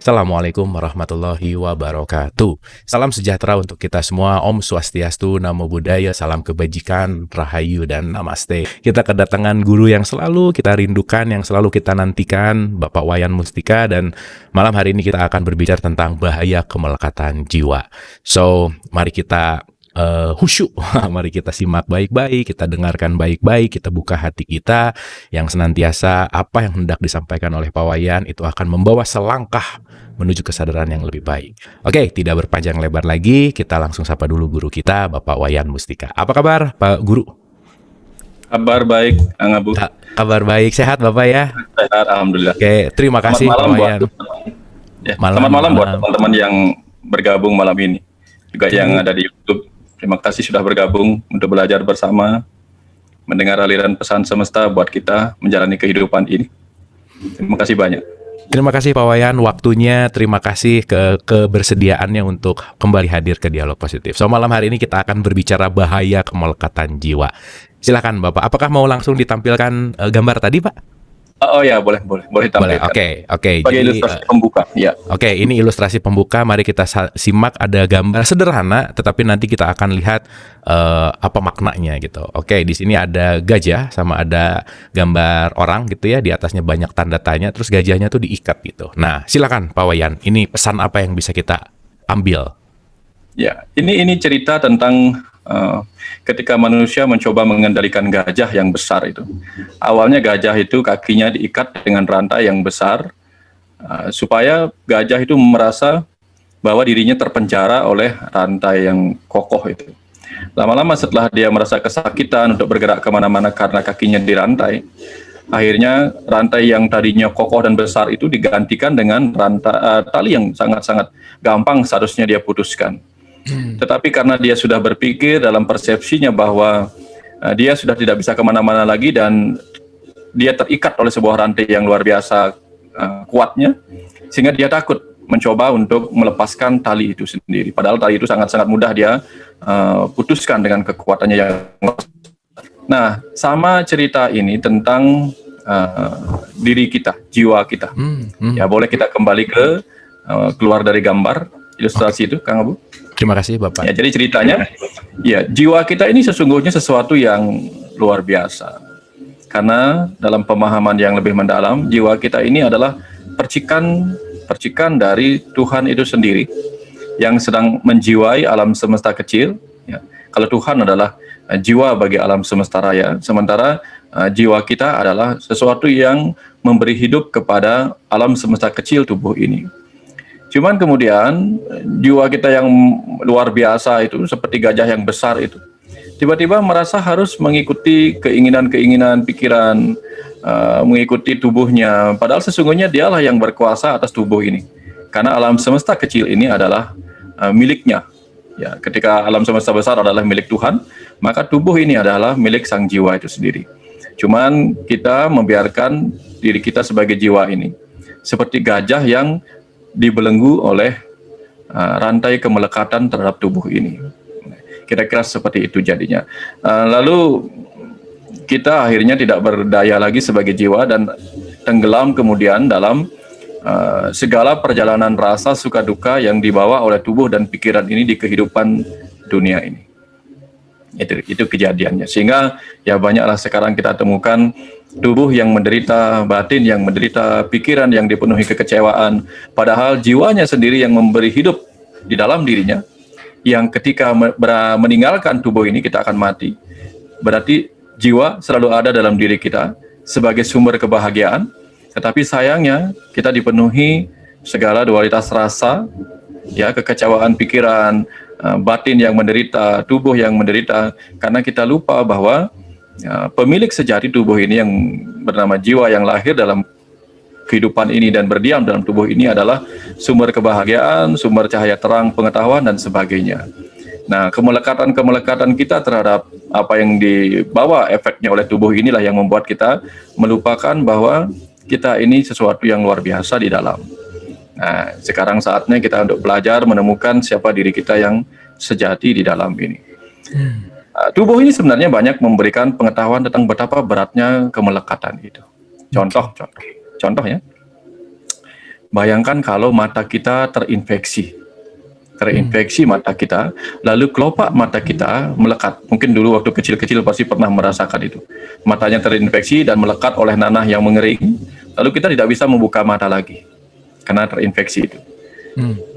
Assalamualaikum warahmatullahi wabarakatuh. Salam sejahtera untuk kita semua. Om Swastiastu, Namo Buddhaya, salam kebajikan, Rahayu, dan Namaste. Kita kedatangan guru yang selalu kita rindukan, yang selalu kita nantikan, Bapak Wayan Mustika, dan malam hari ini kita akan berbicara tentang bahaya kemelekatan jiwa. So, mari kita khusyuk. Mari kita simak baik-baik, kita dengarkan baik-baik, kita buka hati kita yang senantiasa apa yang hendak disampaikan oleh Pak Wayan itu akan membawa selangkah menuju kesadaran yang lebih baik. Oke, tidak berpanjang lebar lagi, kita langsung sapa dulu guru kita, Bapak Wayan Mustika. Apa kabar, Pak Guru? Kabar baik, Kang Abu. Kabar baik, sehat Bapak ya? Sehat, alhamdulillah. Oke, terima kasih Pak Wayan. Selamat malam buat teman-teman yang bergabung malam ini. Juga yang ada di YouTube. Terima kasih sudah bergabung untuk belajar bersama, mendengar aliran pesan semesta buat kita menjalani kehidupan ini. Terima kasih banyak. Terima kasih Pak Wayan, waktunya, terima kasih kebersediaannya untuk kembali hadir ke Dialog Positif. So, malam hari ini kita akan berbicara bahaya kemelekatan jiwa. Silakan Bapak, apakah mau langsung ditampilkan gambar tadi Pak? Oh ya, boleh ditampilkan. Oke. Sebagai ilustrasi pembuka, ya. Oke, ini ilustrasi pembuka. Mari kita simak, ada gambar sederhana, tetapi nanti kita akan lihat apa maknanya gitu. Oke, di sini ada gajah sama ada gambar orang gitu ya. Di atasnya banyak tanda tanya, terus gajahnya tuh diikat gitu. Nah, silakan Pak Wayan. Ini pesan apa yang bisa kita ambil? Ya, ini cerita tentang ketika manusia mencoba mengendalikan gajah yang besar itu. Awalnya gajah itu kakinya diikat dengan rantai yang besar, supaya gajah itu merasa bahwa dirinya terpenjara oleh rantai yang kokoh itu. Lama-lama setelah dia merasa kesakitan untuk bergerak kemana-mana karena kakinya dirantai, akhirnya rantai yang tadinya kokoh dan besar itu digantikan dengan tali yang sangat-sangat gampang seharusnya dia putuskan. Tetapi karena dia sudah berpikir dalam persepsinya bahwa dia sudah tidak bisa kemana-mana lagi dan dia terikat oleh sebuah rantai yang luar biasa kuatnya, sehingga dia takut mencoba untuk melepaskan tali itu sendiri. Padahal tali itu sangat-sangat mudah dia putuskan dengan kekuatannya yang. Nah, sama cerita ini tentang diri kita, jiwa kita. Ya, boleh kita kembali ke keluar dari gambar ilustrasi itu, Kang Abu. Terima kasih Bapak. Ya, jadi ceritanya, ya jiwa kita ini sesungguhnya sesuatu yang luar biasa. Karena dalam pemahaman yang lebih mendalam, jiwa kita ini adalah percikan dari Tuhan itu sendiri yang sedang menjiwai alam semesta kecil. Ya. Kalau Tuhan adalah jiwa bagi alam semesta raya, sementara jiwa kita adalah sesuatu yang memberi hidup kepada alam semesta kecil tubuh ini. Cuman kemudian jiwa kita yang luar biasa itu seperti gajah yang besar itu tiba-tiba merasa harus mengikuti keinginan-keinginan pikiran, mengikuti tubuhnya, padahal sesungguhnya dialah yang berkuasa atas tubuh ini. Karena alam semesta kecil ini adalah miliknya. Ya, ketika alam semesta besar adalah milik Tuhan, maka tubuh ini adalah milik sang jiwa itu sendiri. Cuman kita membiarkan diri kita sebagai jiwa ini seperti gajah yang dibelenggu oleh rantai kemelekatan terhadap tubuh ini. Kira-kira seperti itu jadinya. Lalu kita akhirnya tidak berdaya lagi sebagai jiwa dan tenggelam kemudian dalam segala perjalanan rasa suka duka yang dibawa oleh tubuh dan pikiran ini di kehidupan dunia ini. Itu kejadiannya. Sehingga ya banyaklah sekarang kita temukan tubuh yang menderita, batin yang menderita, pikiran yang dipenuhi kekecewaan, padahal jiwanya sendiri yang memberi hidup di dalam dirinya, yang ketika meninggalkan tubuh ini kita akan mati. Berarti jiwa selalu ada dalam diri kita sebagai sumber kebahagiaan, tetapi sayangnya kita dipenuhi segala dualitas rasa, ya, kekecewaan pikiran, batin yang menderita, tubuh yang menderita, karena kita lupa bahwa pemilik sejati tubuh ini yang bernama jiwa yang lahir dalam kehidupan ini dan berdiam dalam tubuh ini adalah sumber kebahagiaan, sumber cahaya terang, pengetahuan, dan sebagainya. Nah, kemelekatan kita terhadap apa yang dibawa efeknya oleh tubuh inilah yang membuat kita melupakan bahwa kita ini sesuatu yang luar biasa di dalam. Nah, sekarang saatnya kita untuk belajar menemukan siapa diri kita yang sejati di dalam ini. Tubuh ini sebenarnya banyak memberikan pengetahuan tentang betapa beratnya kemelekatan itu. Contoh ya. Bayangkan kalau mata kita terinfeksi mata kita, lalu kelopak mata kita melekat. Mungkin dulu waktu kecil-kecil pasti pernah merasakan itu. Matanya terinfeksi dan melekat oleh nanah yang mengering, lalu kita tidak bisa membuka mata lagi karena terinfeksi itu.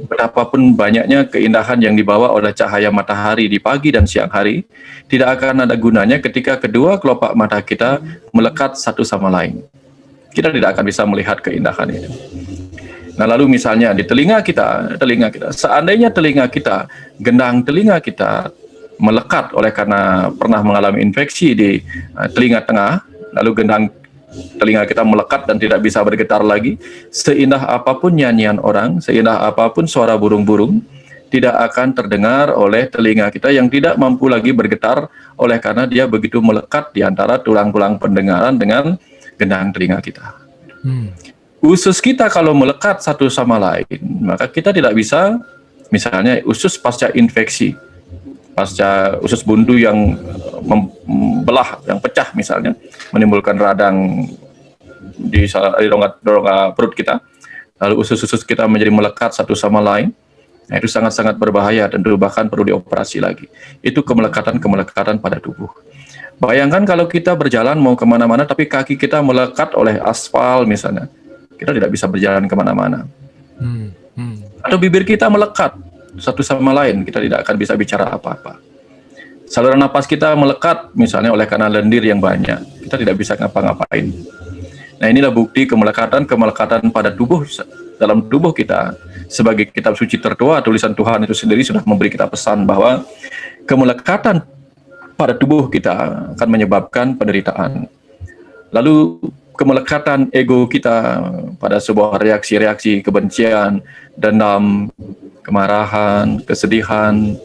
Betapapun banyaknya keindahan yang dibawa oleh cahaya matahari di pagi dan siang hari, tidak akan ada gunanya ketika kedua kelopak mata kita melekat satu sama lain. Kita tidak akan bisa melihat keindahan itu. Nah, lalu misalnya di telinga kita, seandainya gendang telinga kita melekat oleh karena pernah mengalami infeksi di telinga tengah, lalu gendang telinga kita melekat dan tidak bisa bergetar lagi, seindah apapun nyanyian orang, seindah apapun suara burung-burung, tidak akan terdengar oleh telinga kita yang tidak mampu lagi bergetar oleh karena dia begitu melekat di antara tulang-tulang pendengaran dengan gendang telinga kita. Usus kita kalau melekat satu sama lain, maka kita tidak bisa, misalnya usus pasca infeksi, pasca usus buntu yang membelah, yang pecah misalnya, menimbulkan radang di rongga perut kita, lalu usus-usus kita menjadi melekat satu sama lain. Nah, itu sangat-sangat berbahaya, tentu bahkan perlu dioperasi lagi. Itu kemelekatan pada tubuh. Bayangkan kalau kita berjalan mau kemana-mana, tapi kaki kita melekat oleh aspal misalnya, kita tidak bisa berjalan kemana-mana. Atau bibir kita melekat satu sama lain, kita tidak akan bisa bicara apa-apa. Saluran napas kita melekat misalnya oleh karena lendir yang banyak, kita tidak bisa ngapa-ngapain. Nah, inilah bukti kemelekatan pada tubuh, dalam tubuh kita. Sebagai kitab suci tertua, tulisan Tuhan itu sendiri sudah memberi kita pesan bahwa kemelekatan pada tubuh kita akan menyebabkan penderitaan. Lalu kemelekatan ego kita pada sebuah reaksi-reaksi kebencian, dendam, kemarahan, kesedihan,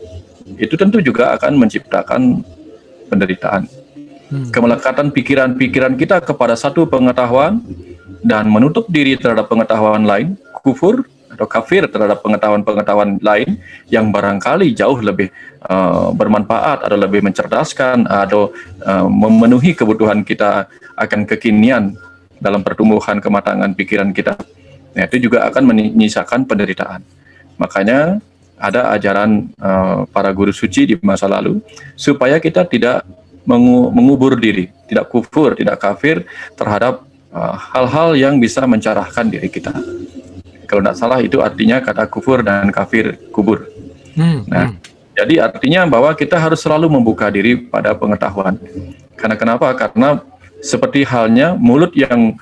itu tentu juga akan menciptakan penderitaan. Kemelekatan pikiran-pikiran kita kepada satu pengetahuan dan menutup diri terhadap pengetahuan lain, kufur atau kafir terhadap pengetahuan-pengetahuan lain yang barangkali jauh lebih bermanfaat atau lebih mencerdaskan atau memenuhi kebutuhan kita akan kekinian dalam pertumbuhan kematangan pikiran kita. Nah, itu juga akan menyisakan penderitaan. Makanya ada ajaran para guru suci di masa lalu supaya kita tidak mengubur diri, tidak kufur, tidak kafir terhadap hal-hal yang bisa mencerahkan diri kita. Kalau tidak salah itu artinya kata kufur dan kafir kubur. Jadi artinya bahwa kita harus selalu membuka diri pada pengetahuan. Karena kenapa? Karena seperti halnya mulut yang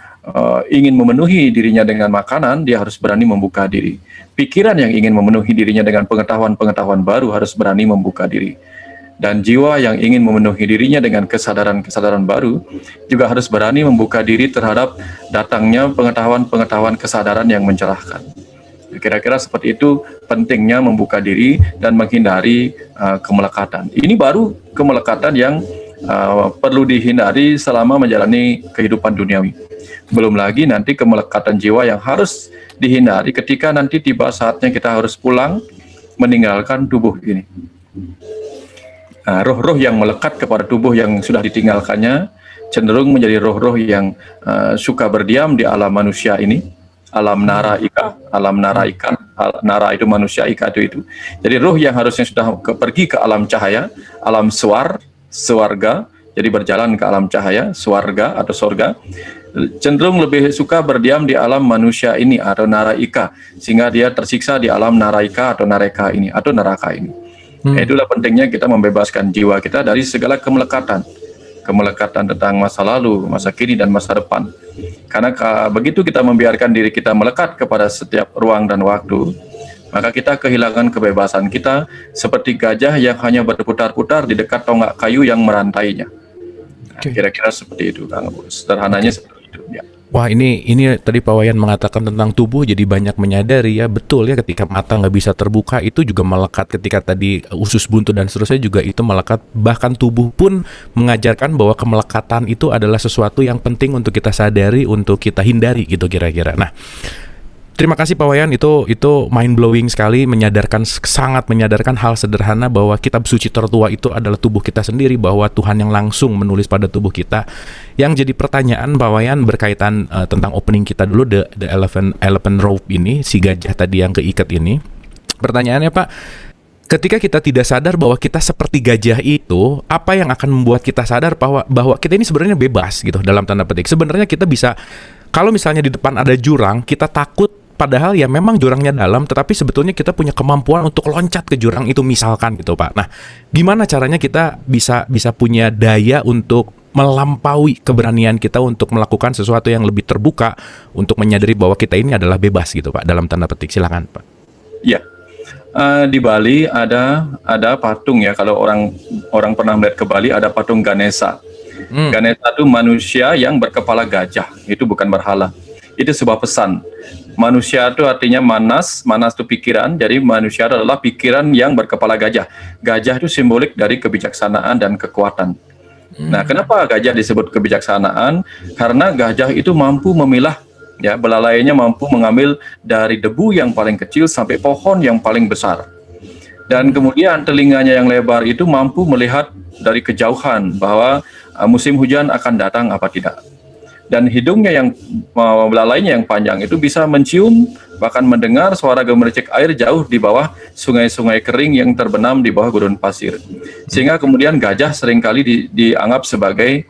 ingin memenuhi dirinya dengan makanan, dia harus berani membuka diri. Pikiran yang ingin memenuhi dirinya dengan pengetahuan-pengetahuan baru harus berani membuka diri. Dan jiwa yang ingin memenuhi dirinya dengan kesadaran-kesadaran baru juga harus berani membuka diri terhadap datangnya pengetahuan-pengetahuan kesadaran yang mencerahkan. Kira-kira seperti itu pentingnya membuka diri dan menghindari kemelekatan. Ini baru kemelekatan yang perlu dihindari selama menjalani kehidupan duniawi. Belum lagi nanti kemelekatan jiwa yang harus dihindari ketika nanti tiba saatnya kita harus pulang meninggalkan tubuh ini. Roh-roh yang melekat kepada tubuh yang sudah ditinggalkannya cenderung menjadi roh-roh yang suka berdiam di alam manusia ini, alam nara ika, nara itu manusia, ika itu. Jadi roh yang harusnya sudah pergi ke alam cahaya, alam swarga, jadi berjalan ke alam cahaya, swarga atau sorga, cenderung lebih suka berdiam di alam manusia ini atau nara ika, sehingga dia tersiksa di alam naraika atau nareka ini atau neraka ini. Itulah pentingnya kita membebaskan jiwa kita dari segala kemelekatan tentang masa lalu, masa kini, dan masa depan. Karena begitu kita membiarkan diri kita melekat kepada setiap ruang dan waktu, maka kita kehilangan kebebasan kita seperti gajah yang hanya berputar-putar di dekat tonggak kayu yang merantainya. Kira-kira seperti itu, Kang Abu. Sederhananya seperti itu. Ya. Wah, ini tadi Pak Wayan mengatakan tentang tubuh, jadi banyak menyadari ya, betul ya, ketika mata nggak bisa terbuka itu juga melekat, ketika tadi usus buntu dan seterusnya juga itu melekat, bahkan tubuh pun mengajarkan bahwa kemelekatan itu adalah sesuatu yang penting untuk kita sadari, untuk kita hindari gitu kira-kira. Nah, Terima kasih Pak Wayan, itu mind blowing sekali, sangat menyadarkan hal sederhana bahwa kitab suci tertua itu adalah tubuh kita sendiri, bahwa Tuhan yang langsung menulis pada tubuh kita. Yang jadi pertanyaan Pak Wayan berkaitan tentang opening kita dulu, the elephant rope ini, si gajah tadi yang keikat ini. Pertanyaannya Pak, ketika kita tidak sadar bahwa kita seperti gajah itu, apa yang akan membuat kita sadar bahwa kita ini sebenarnya bebas gitu, dalam tanda petik. Sebenarnya kita bisa, kalau misalnya di depan ada jurang, kita takut, padahal ya memang jurangnya dalam, tetapi sebetulnya kita punya kemampuan untuk loncat ke jurang itu misalkan gitu Pak. Nah, gimana caranya kita bisa punya daya untuk melampaui keberanian kita untuk melakukan sesuatu yang lebih terbuka, untuk menyadari bahwa kita ini adalah bebas gitu Pak, dalam tanda petik. Silakan Pak. Ya, di Bali ada patung ya. Kalau orang pernah melihat ke Bali, ada patung Ganesha. Ganesha itu manusia yang berkepala gajah, itu bukan berhala. Itu sebuah pesan. Manusia itu artinya manas itu pikiran, jadi manusia adalah pikiran yang berkepala gajah. Gajah itu simbolik dari kebijaksanaan dan kekuatan. Nah, kenapa gajah disebut kebijaksanaan? Karena gajah itu mampu memilah, ya, belalainya mampu mengambil dari debu yang paling kecil sampai pohon yang paling besar. Dan kemudian telinganya yang lebar itu mampu melihat dari kejauhan bahwa musim hujan akan datang apa tidak. Dan hidungnya yang belalainya yang panjang itu bisa mencium, bahkan mendengar suara gemericik air jauh di bawah sungai-sungai kering yang terbenam di bawah gurun pasir. Sehingga kemudian gajah seringkali dianggap sebagai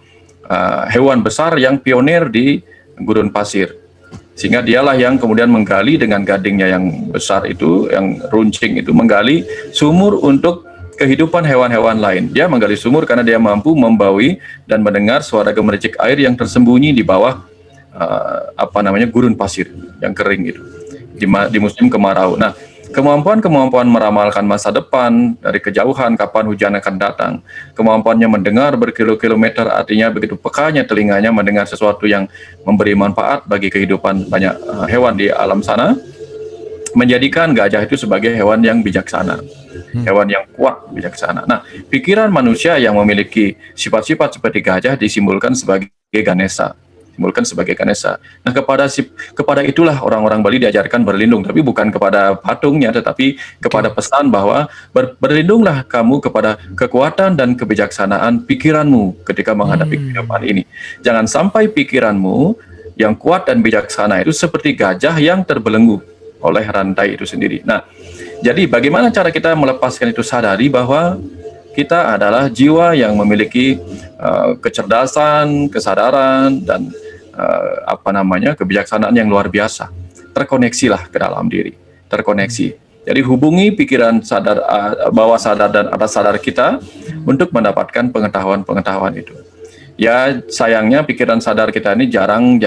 hewan besar yang pionir di gurun pasir. Sehingga dialah yang kemudian menggali dengan gadingnya yang besar itu, yang runcing itu, menggali sumur untuk kehidupan hewan-hewan lain. Dia menggali sumur karena dia mampu membaui dan mendengar suara gemericik air yang tersembunyi di bawah gurun pasir yang kering itu di musim kemarau. Nah, kemampuan meramalkan masa depan dari kejauhan kapan hujan akan datang, kemampuannya mendengar berkilo-kilometer, artinya begitu pekanya telinganya mendengar sesuatu yang memberi manfaat bagi kehidupan banyak hewan di alam sana, menjadikan gajah itu sebagai hewan yang bijaksana, hewan yang kuat, bijaksana. Nah, pikiran manusia yang memiliki sifat-sifat seperti gajah disimbolkan sebagai Ganesha, Nah, kepada itulah orang-orang Bali diajarkan berlindung, tapi bukan kepada patungnya, tetapi kepada pesan bahwa berlindunglah kamu kepada kekuatan dan kebijaksanaan pikiranmu ketika menghadapi kehidupan ini. Jangan sampai pikiranmu yang kuat dan bijaksana itu seperti gajah yang terbelenggu oleh rantai itu sendiri. Nah, jadi bagaimana cara kita melepaskan itu, sadari bahwa kita adalah jiwa yang memiliki kecerdasan, kesadaran, dan kebijaksanaan yang luar biasa. Terkoneksilah ke dalam diri, terkoneksi. Jadi hubungi pikiran sadar, bawah sadar dan atas sadar kita untuk mendapatkan pengetahuan-pengetahuan itu. Ya, sayangnya pikiran sadar kita ini jarang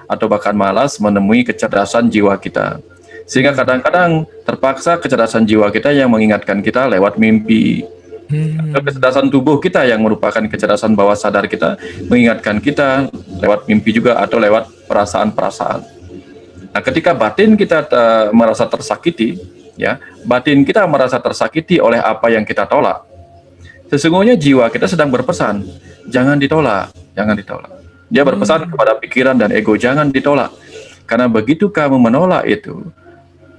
atau bahkan malas menemui kecerdasan jiwa kita. Sehingga kadang-kadang terpaksa kecerdasan jiwa kita yang mengingatkan kita lewat mimpi. Atau kecerdasan tubuh kita yang merupakan kecerdasan bawah sadar kita mengingatkan kita lewat mimpi juga atau lewat perasaan-perasaan. Nah, ketika batin kita merasa tersakiti, ya, batin kita merasa tersakiti oleh apa yang kita tolak, sesungguhnya jiwa kita sedang berpesan, jangan ditolak, jangan ditolak. Dia berpesan kepada pikiran dan ego, jangan ditolak. Karena begitu kamu menolak itu,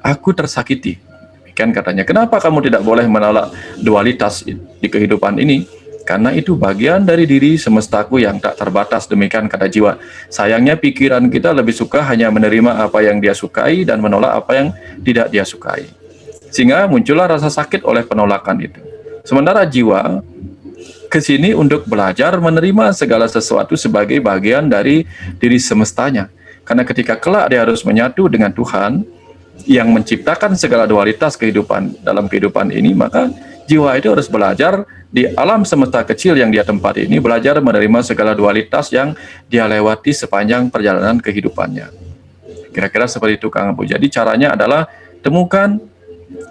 aku tersakiti. Demikian katanya. Kenapa kamu tidak boleh menolak dualitas di kehidupan ini? Karena itu bagian dari diri semestaku yang tak terbatas. Demikian kata jiwa. Sayangnya pikiran kita lebih suka hanya menerima apa yang dia sukai dan menolak apa yang tidak dia sukai. Sehingga muncullah rasa sakit oleh penolakan itu. Sementara jiwa ke sini untuk belajar menerima segala sesuatu sebagai bagian dari diri semestanya. Karena ketika kelak dia harus menyatu dengan Tuhan yang menciptakan segala dualitas kehidupan dalam kehidupan ini, maka jiwa itu harus belajar di alam semesta kecil yang dia tempati ini, belajar menerima segala dualitas yang dia lewati sepanjang perjalanan kehidupannya. Kira-kira seperti itu, Kang Abu. Jadi caranya adalah temukan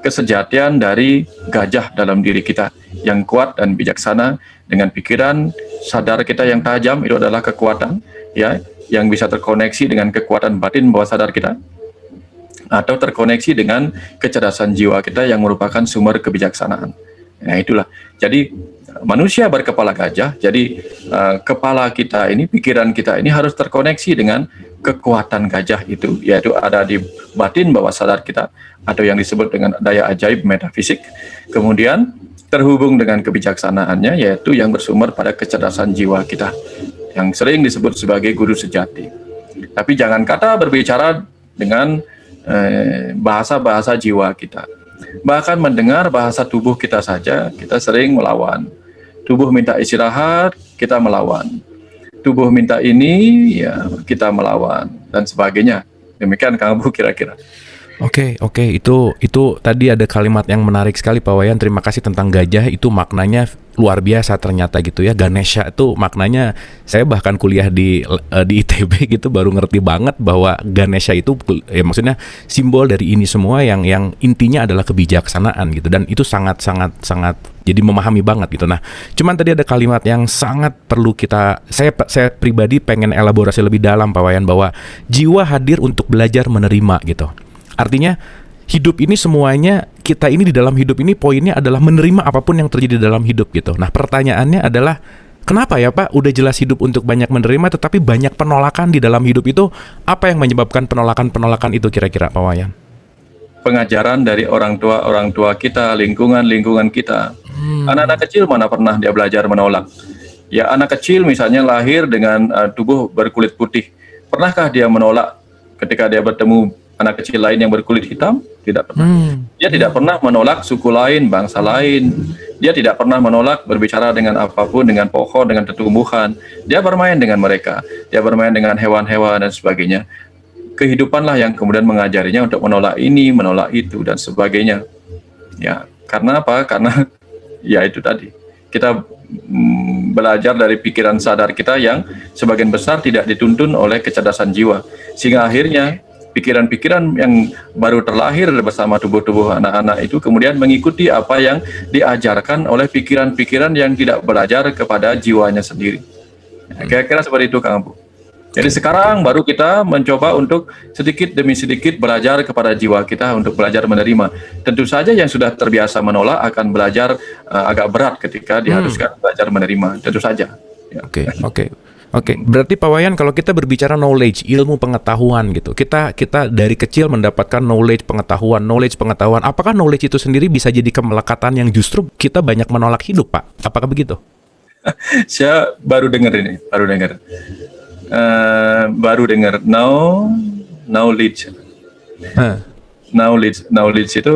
kesejatian dari gajah dalam diri kita yang kuat dan bijaksana, dengan pikiran sadar kita yang tajam, itu adalah kekuatan, ya, yang bisa terkoneksi dengan kekuatan batin bawah sadar kita, atau terkoneksi dengan kecerdasan jiwa kita yang merupakan sumber kebijaksanaan. Nah itulah. Jadi manusia berkepala gajah. Jadi kepala kita ini, pikiran kita ini harus terkoneksi dengan kekuatan gajah itu, yaitu ada di batin bawah sadar kita, atau yang disebut dengan daya ajaib metafisik. Kemudian terhubung dengan kebijaksanaannya, yaitu yang bersumber pada kecerdasan jiwa kita, yang sering disebut sebagai guru sejati. Tapi jangan kata berbicara dengan bahasa-bahasa jiwa kita. Bahkan mendengar bahasa tubuh kita saja, kita sering melawan. Tubuh minta istirahat, kita melawan. Tubuh minta ini, ya kita melawan, dan sebagainya. Demikian Kang Abu kira-kira. Oke, itu tadi ada kalimat yang menarik sekali Pak Wayan. Terima kasih tentang gajah, itu maknanya luar biasa ternyata gitu ya. Ganesha itu maknanya, saya bahkan kuliah di ITB gitu baru ngerti banget bahwa Ganesha itu ya maksudnya simbol dari ini semua yang intinya adalah kebijaksanaan gitu, dan itu sangat jadi memahami banget gitu. Nah, cuman tadi ada kalimat yang sangat perlu saya pribadi pengen elaborasi lebih dalam Pak Wayan, bahwa jiwa hadir untuk belajar menerima gitu. Artinya hidup ini semuanya, kita ini di dalam hidup ini poinnya adalah menerima apapun yang terjadi dalam hidup gitu. Nah pertanyaannya adalah, kenapa ya Pak, udah jelas hidup untuk banyak menerima tetapi banyak penolakan di dalam hidup itu? Apa yang menyebabkan penolakan itu kira-kira Pak Wayan? Pengajaran dari orang tua kita, lingkungan kita. Anak-anak kecil mana pernah dia belajar menolak? Ya anak kecil misalnya lahir dengan tubuh berkulit putih. Pernahkah dia menolak ketika dia bertemu anak kecil lain yang berkulit hitam? Tidak pernah. Dia tidak pernah menolak suku lain, bangsa lain. Dia tidak pernah menolak berbicara dengan apapun, dengan pohon, dengan tumbuhan. Dia bermain dengan mereka. Dia bermain dengan hewan-hewan dan sebagainya. Kehidupanlah yang kemudian mengajarinya untuk menolak ini, menolak itu, dan sebagainya. Ya, karena apa? Karena ya itu tadi. Kita belajar dari pikiran sadar kita yang sebagian besar tidak dituntun oleh kecerdasan jiwa. Sehingga akhirnya pikiran-pikiran yang baru terlahir bersama tubuh-tubuh anak-anak itu kemudian mengikuti apa yang diajarkan oleh pikiran-pikiran yang tidak belajar kepada jiwanya sendiri. Kira-kira seperti itu Kang Abu. Jadi sekarang baru kita mencoba untuk sedikit demi sedikit belajar kepada jiwa kita untuk belajar menerima. Tentu saja yang sudah terbiasa menolak akan belajar agak berat ketika diharuskan belajar menerima. Tentu saja. Ya. Oke, berarti Pak Wayan, kalau kita berbicara knowledge, ilmu pengetahuan gitu, kita dari kecil mendapatkan knowledge pengetahuan, apakah knowledge itu sendiri bisa jadi kemelekatan yang justru kita banyak menolak hidup, Pak? Apakah begitu? Saya baru dengar knowledge. Knowledge itu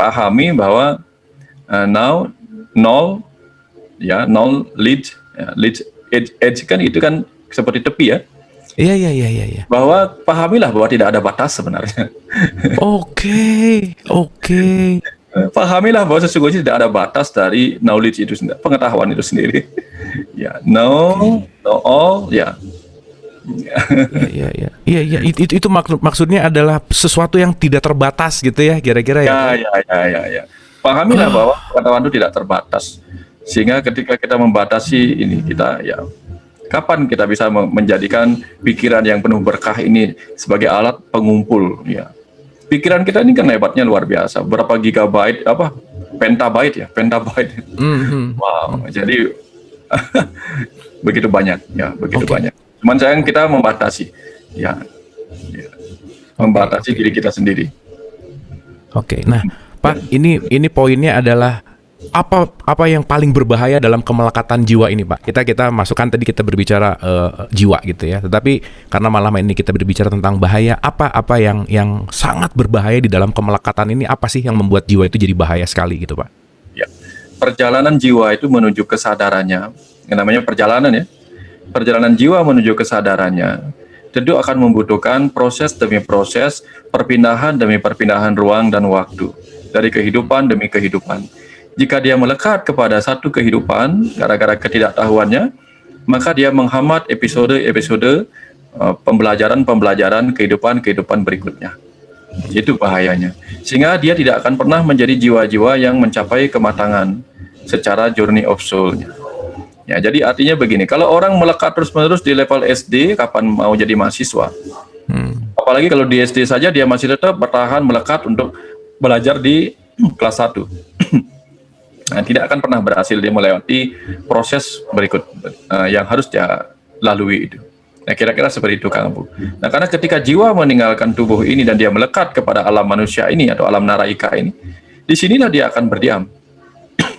pahami bahwa knowledge edge kan itu kan seperti tepi ya. Iya. Bahwa pahamilah bahwa tidak ada batas sebenarnya. Oke. Pahamilah bahwa sesungguhnya tidak ada batas dari knowledge itu sendiri, pengetahuan itu sendiri. Ya, know all, ya. Iya. Itu maksudnya adalah sesuatu yang tidak terbatas gitu ya, kira-kira ya. Ya. Pahamilah bahwa pengetahuan itu tidak terbatas. Sehingga ketika kita membatasi ini, kita ya kapan kita bisa menjadikan pikiran yang penuh berkah ini sebagai alat pengumpul ya. Pikiran kita ini kan hebatnya luar biasa. Berapa gigabyte, petabyte. Wow, jadi begitu banyak ya, banyak. Cuman sayang kita membatasi ya. Membatasi diri kita sendiri. Oke. Nah, Pak, ini poinnya adalah apa yang paling berbahaya dalam kemelekatan jiwa ini, Pak? Kita masukkan tadi kita berbicara jiwa gitu ya. Tetapi karena malam ini kita berbicara tentang bahaya, apa yang sangat berbahaya di dalam kemelekatan ini? Apa sih yang membuat jiwa itu jadi bahaya sekali gitu, Pak? Ya. Perjalanan jiwa itu menuju kesadarannya. Yang namanya perjalanan ya. Perjalanan jiwa menuju kesadarannya tentu akan membutuhkan proses demi proses, perpindahan demi perpindahan ruang dan waktu, dari kehidupan demi kehidupan. Jika dia melekat kepada satu kehidupan gara-gara ketidaktahuannya, maka dia menghambat episode-episode pembelajaran kehidupan berikutnya. Itu bahayanya. Sehingga dia tidak akan pernah menjadi jiwa-jiwa yang mencapai kematangan secara journey of soul-nya. Ya, jadi artinya begini, kalau orang melekat terus-menerus di level SD, kapan mau jadi mahasiswa? Apalagi kalau di SD saja dia masih tetap bertahan melekat untuk belajar di kelas 1. Nah, tidak akan pernah berhasil dia melewati proses berikut yang harus dia lalui itu. Nah, kira-kira seperti itu, Kang Abu. Nah, karena ketika jiwa meninggalkan tubuh ini dan dia melekat kepada alam manusia ini atau alam naraika ini, disinilah dia akan berdiam.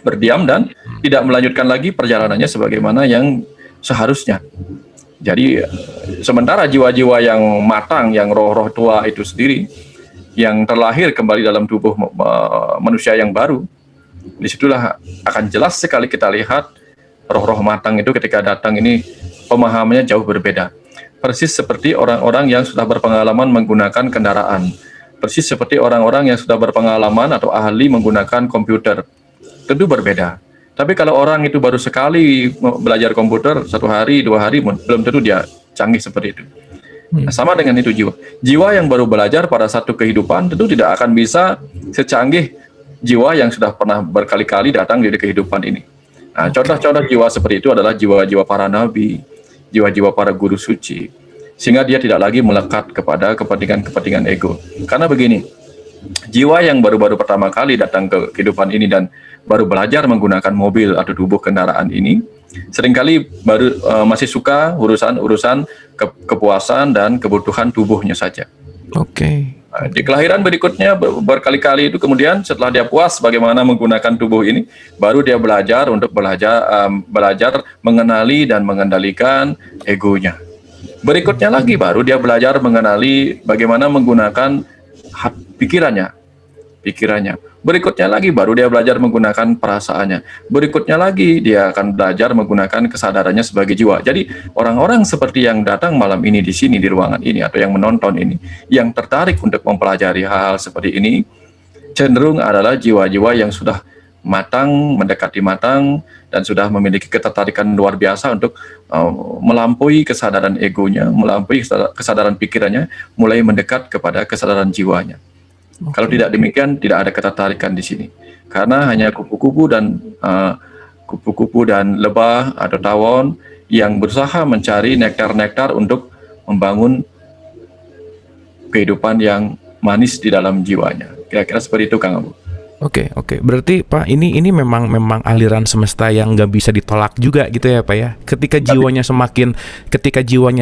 Berdiam dan tidak melanjutkan lagi perjalanannya sebagaimana yang seharusnya. Jadi, sementara jiwa-jiwa yang matang, yang roh-roh tua itu sendiri, yang terlahir kembali dalam tubuh manusia yang baru, disitulah akan jelas sekali kita lihat roh-roh matang itu ketika datang ini pemahamannya jauh berbeda. Persis seperti orang-orang yang sudah berpengalaman menggunakan kendaraan. Persis seperti orang-orang yang sudah berpengalaman atau ahli menggunakan komputer. Tentu berbeda. Tapi kalau orang itu baru sekali belajar komputer, 1 hari, 2 hari, belum tentu dia canggih seperti itu. Nah, sama dengan itu jiwa. Jiwa yang baru belajar pada satu kehidupan tentu tidak akan bisa secanggih jiwa yang sudah pernah berkali-kali datang di kehidupan ini. Nah, contoh-contoh jiwa seperti itu adalah jiwa-jiwa para nabi, jiwa-jiwa para guru suci, sehingga dia tidak lagi melekat kepada kepentingan-kepentingan ego. Karena begini, jiwa yang baru-baru pertama kali datang ke kehidupan ini dan baru belajar menggunakan mobil atau tubuh kendaraan ini, seringkali masih suka urusan kepuasan dan kebutuhan tubuhnya saja. Oke. Di kelahiran berikutnya berkali-kali itu kemudian setelah dia puas bagaimana menggunakan tubuh ini, baru dia belajar mengenali dan mengendalikan egonya. Berikutnya lagi baru dia belajar mengenali bagaimana menggunakan pikirannya. Berikutnya lagi baru dia belajar menggunakan perasaannya. Berikutnya lagi dia akan belajar menggunakan kesadarannya sebagai jiwa. Jadi orang-orang seperti yang datang malam ini di sini di ruangan ini atau yang menonton ini, yang tertarik untuk mempelajari hal-hal seperti ini, cenderung adalah jiwa-jiwa yang sudah matang, mendekati matang, dan sudah memiliki ketertarikan luar biasa untuk melampaui kesadaran egonya, melampaui kesadaran pikirannya, mulai mendekat kepada kesadaran jiwanya. Kalau tidak demikian, tidak ada ketertarikan di sini, karena hanya kupu-kupu dan lebah atau tawon yang berusaha mencari nektar-nektar untuk membangun kehidupan yang manis di dalam jiwanya. Kira-kira seperti itu, Kang Abu. Oke. Berarti Pak, ini memang aliran semesta yang nggak bisa ditolak juga gitu ya Pak ya. Ketika jiwanya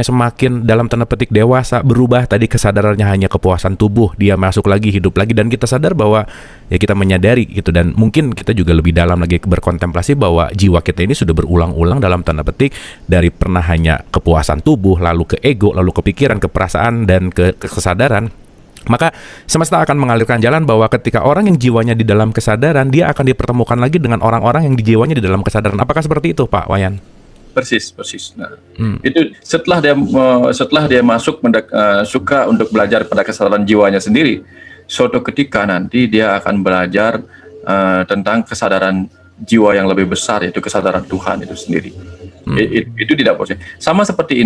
semakin dalam tanda petik dewasa, berubah tadi kesadarannya hanya kepuasan tubuh, dia masuk lagi, hidup lagi, dan kita sadar bahwa ya kita menyadari gitu, dan mungkin kita juga lebih dalam lagi berkontemplasi bahwa jiwa kita ini sudah berulang-ulang dalam tanda petik dari pernah hanya kepuasan tubuh, lalu ke ego, lalu ke pikiran, ke perasaan, dan ke kesadaran. Maka semesta akan mengalirkan jalan bahwa ketika orang yang jiwanya di dalam kesadaran, dia akan dipertemukan lagi dengan orang-orang yang jiwanya di dalam kesadaran. Apakah seperti itu, Pak Wayan? Persis. Nah, itu setelah dia masuk suka untuk belajar pada kesadaran jiwanya sendiri, suatu ketika nanti dia akan belajar tentang kesadaran jiwa yang lebih besar, yaitu kesadaran Tuhan itu sendiri. Itu tidak boleh. Sama seperti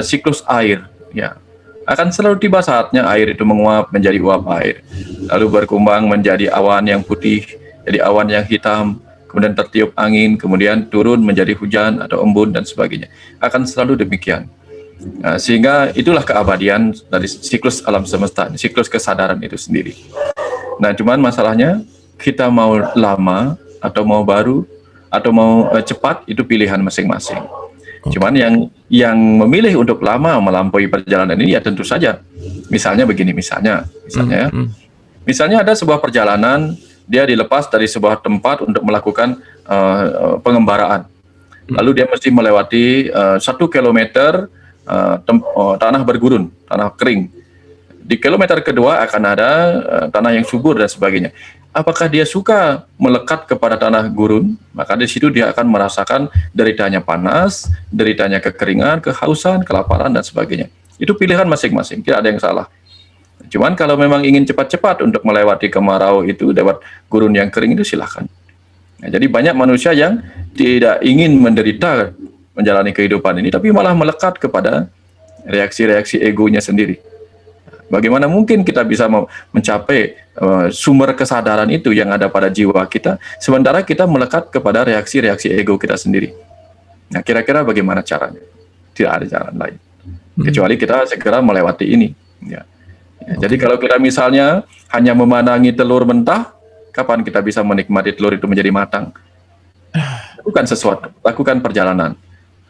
siklus air, ya. Akan selalu tiba saatnya air itu menguap menjadi uap air, lalu berkembang menjadi awan yang putih, jadi awan yang hitam, kemudian tertiup angin, kemudian turun menjadi hujan atau embun dan sebagainya. Akan selalu demikian. Nah, sehingga itulah keabadian dari siklus alam semesta, siklus kesadaran itu sendiri. Nah, cuman masalahnya kita mau lama atau mau baru atau mau cepat, itu pilihan masing-masing. Cuman yang memilih untuk lama melampaui perjalanan ini ya tentu saja. Misalnya ada sebuah perjalanan, dia dilepas dari sebuah tempat untuk melakukan pengembaraan. Lalu dia mesti melewati 1 kilometer tanah bergurun, tanah kering. Di kilometer kedua akan ada tanah yang subur dan sebagainya. Apakah dia suka melekat kepada tanah gurun? Maka di situ dia akan merasakan deritanya panas, deritanya kekeringan, kehausan, kelaparan, dan sebagainya. Itu pilihan masing-masing, tidak ada yang salah. Cuman kalau memang ingin cepat-cepat untuk melewati kemarau itu, lewat gurun yang kering itu silahkan. Nah, jadi banyak manusia yang tidak ingin menderita menjalani kehidupan ini, tapi malah melekat kepada reaksi-reaksi egonya sendiri. Bagaimana mungkin kita bisa mencapai sumber kesadaran itu yang ada pada jiwa kita, sementara kita melekat kepada reaksi-reaksi ego kita sendiri. Nah, kira-kira bagaimana caranya? Tidak ada jalan lain, kecuali kita segera melewati ini. Ya. Jadi kalau kita misalnya hanya memandangi telur mentah, Kapan kita bisa menikmati telur itu menjadi matang? Lakukan sesuatu, lakukan perjalanan.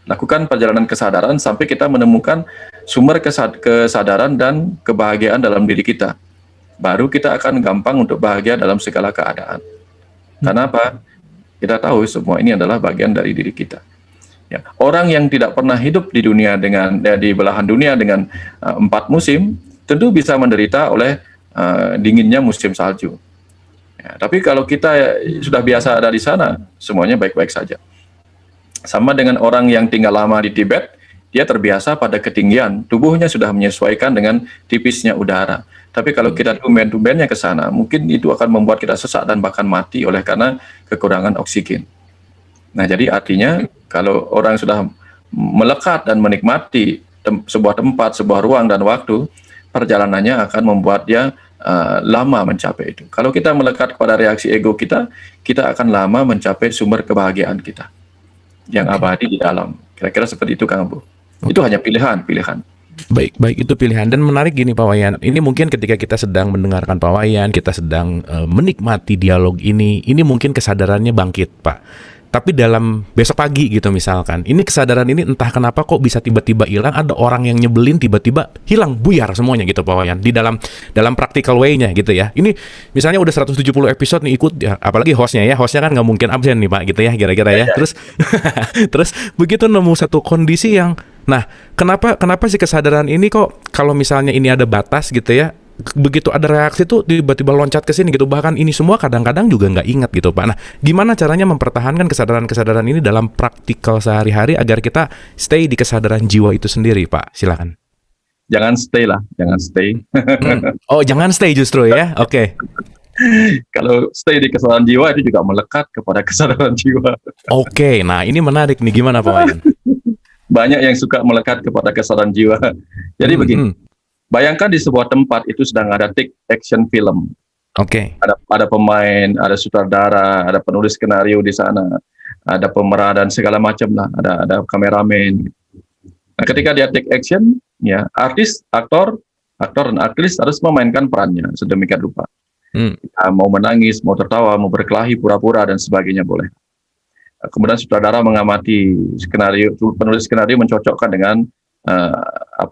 Lakukan perjalanan kesadaran sampai kita menemukan sumber kesadaran dan kebahagiaan dalam diri kita. Baru kita akan gampang untuk bahagia dalam segala keadaan. Karena apa? Kita tahu semua ini adalah bagian dari diri kita. Ya. Orang yang tidak pernah hidup di dunia di belahan dunia dengan 4 musim, tentu bisa menderita oleh dinginnya musim salju. Ya, tapi kalau kita sudah biasa ada di sana, semuanya baik-baik saja. Sama dengan orang yang tinggal lama di Tibet, dia terbiasa pada ketinggian, tubuhnya sudah menyesuaikan dengan tipisnya udara. Tapi kalau kita tumben-tumbennya ke sana, mungkin itu akan membuat kita sesak dan bahkan mati oleh karena kekurangan oksigen. Nah, jadi artinya kalau orang sudah melekat dan menikmati sebuah tempat, sebuah ruang dan waktu, perjalanannya akan membuat dia lama mencapai itu. Kalau kita melekat kepada reaksi ego kita, kita akan lama mencapai sumber kebahagiaan kita yang abadi di dalam. Kira-kira seperti itu, Kang Abu. Itu hanya pilihan. Baik itu pilihan. Dan menarik gini Pak Wayan, ini mungkin ketika kita sedang mendengarkan Pak Wayan, kita sedang menikmati dialog ini mungkin kesadarannya bangkit Pak. Tapi dalam besok pagi gitu misalkan, ini kesadaran ini entah kenapa kok bisa tiba-tiba hilang, ada orang yang nyebelin tiba-tiba hilang, buyar semuanya gitu Pak Wayan, di dalam practical way-nya gitu ya. Ini misalnya udah 170 episode nih ikut ya, apalagi hostnya kan nggak mungkin absen nih Pak gitu ya, kira-kira ya. Terus terus begitu nemu satu kondisi yang, nah kenapa sih kesadaran ini kok kalau misalnya ini ada batas gitu ya, begitu ada reaksi tuh tiba-tiba loncat ke sini gitu, bahkan ini semua kadang-kadang juga nggak ingat gitu Pak. Nah, gimana caranya mempertahankan kesadaran-kesadaran ini dalam praktikal sehari-hari agar kita stay di kesadaran jiwa itu sendiri Pak? Silakan. Jangan stay. Oh, jangan stay justru ya? Oke. Kalau stay di kesadaran jiwa itu juga melekat kepada kesadaran jiwa. Oke, nah ini menarik nih, gimana Pak Wayan? Banyak yang suka melekat kepada kesadaran jiwa. Jadi begini. Bayangkan di sebuah tempat itu sedang ada take action film. Oke. Ada pemain, ada sutradara, ada penulis skenario di sana, ada pemeran dan segala macam lah. Ada kameramen. Nah, ketika dia take action, ya artis, aktor dan aktris harus memainkan perannya sedemikian rupa. Mau menangis, mau tertawa, mau berkelahi, pura-pura dan sebagainya boleh. Kemudian sutradara mengamati skenario, penulis skenario mencocokkan dengan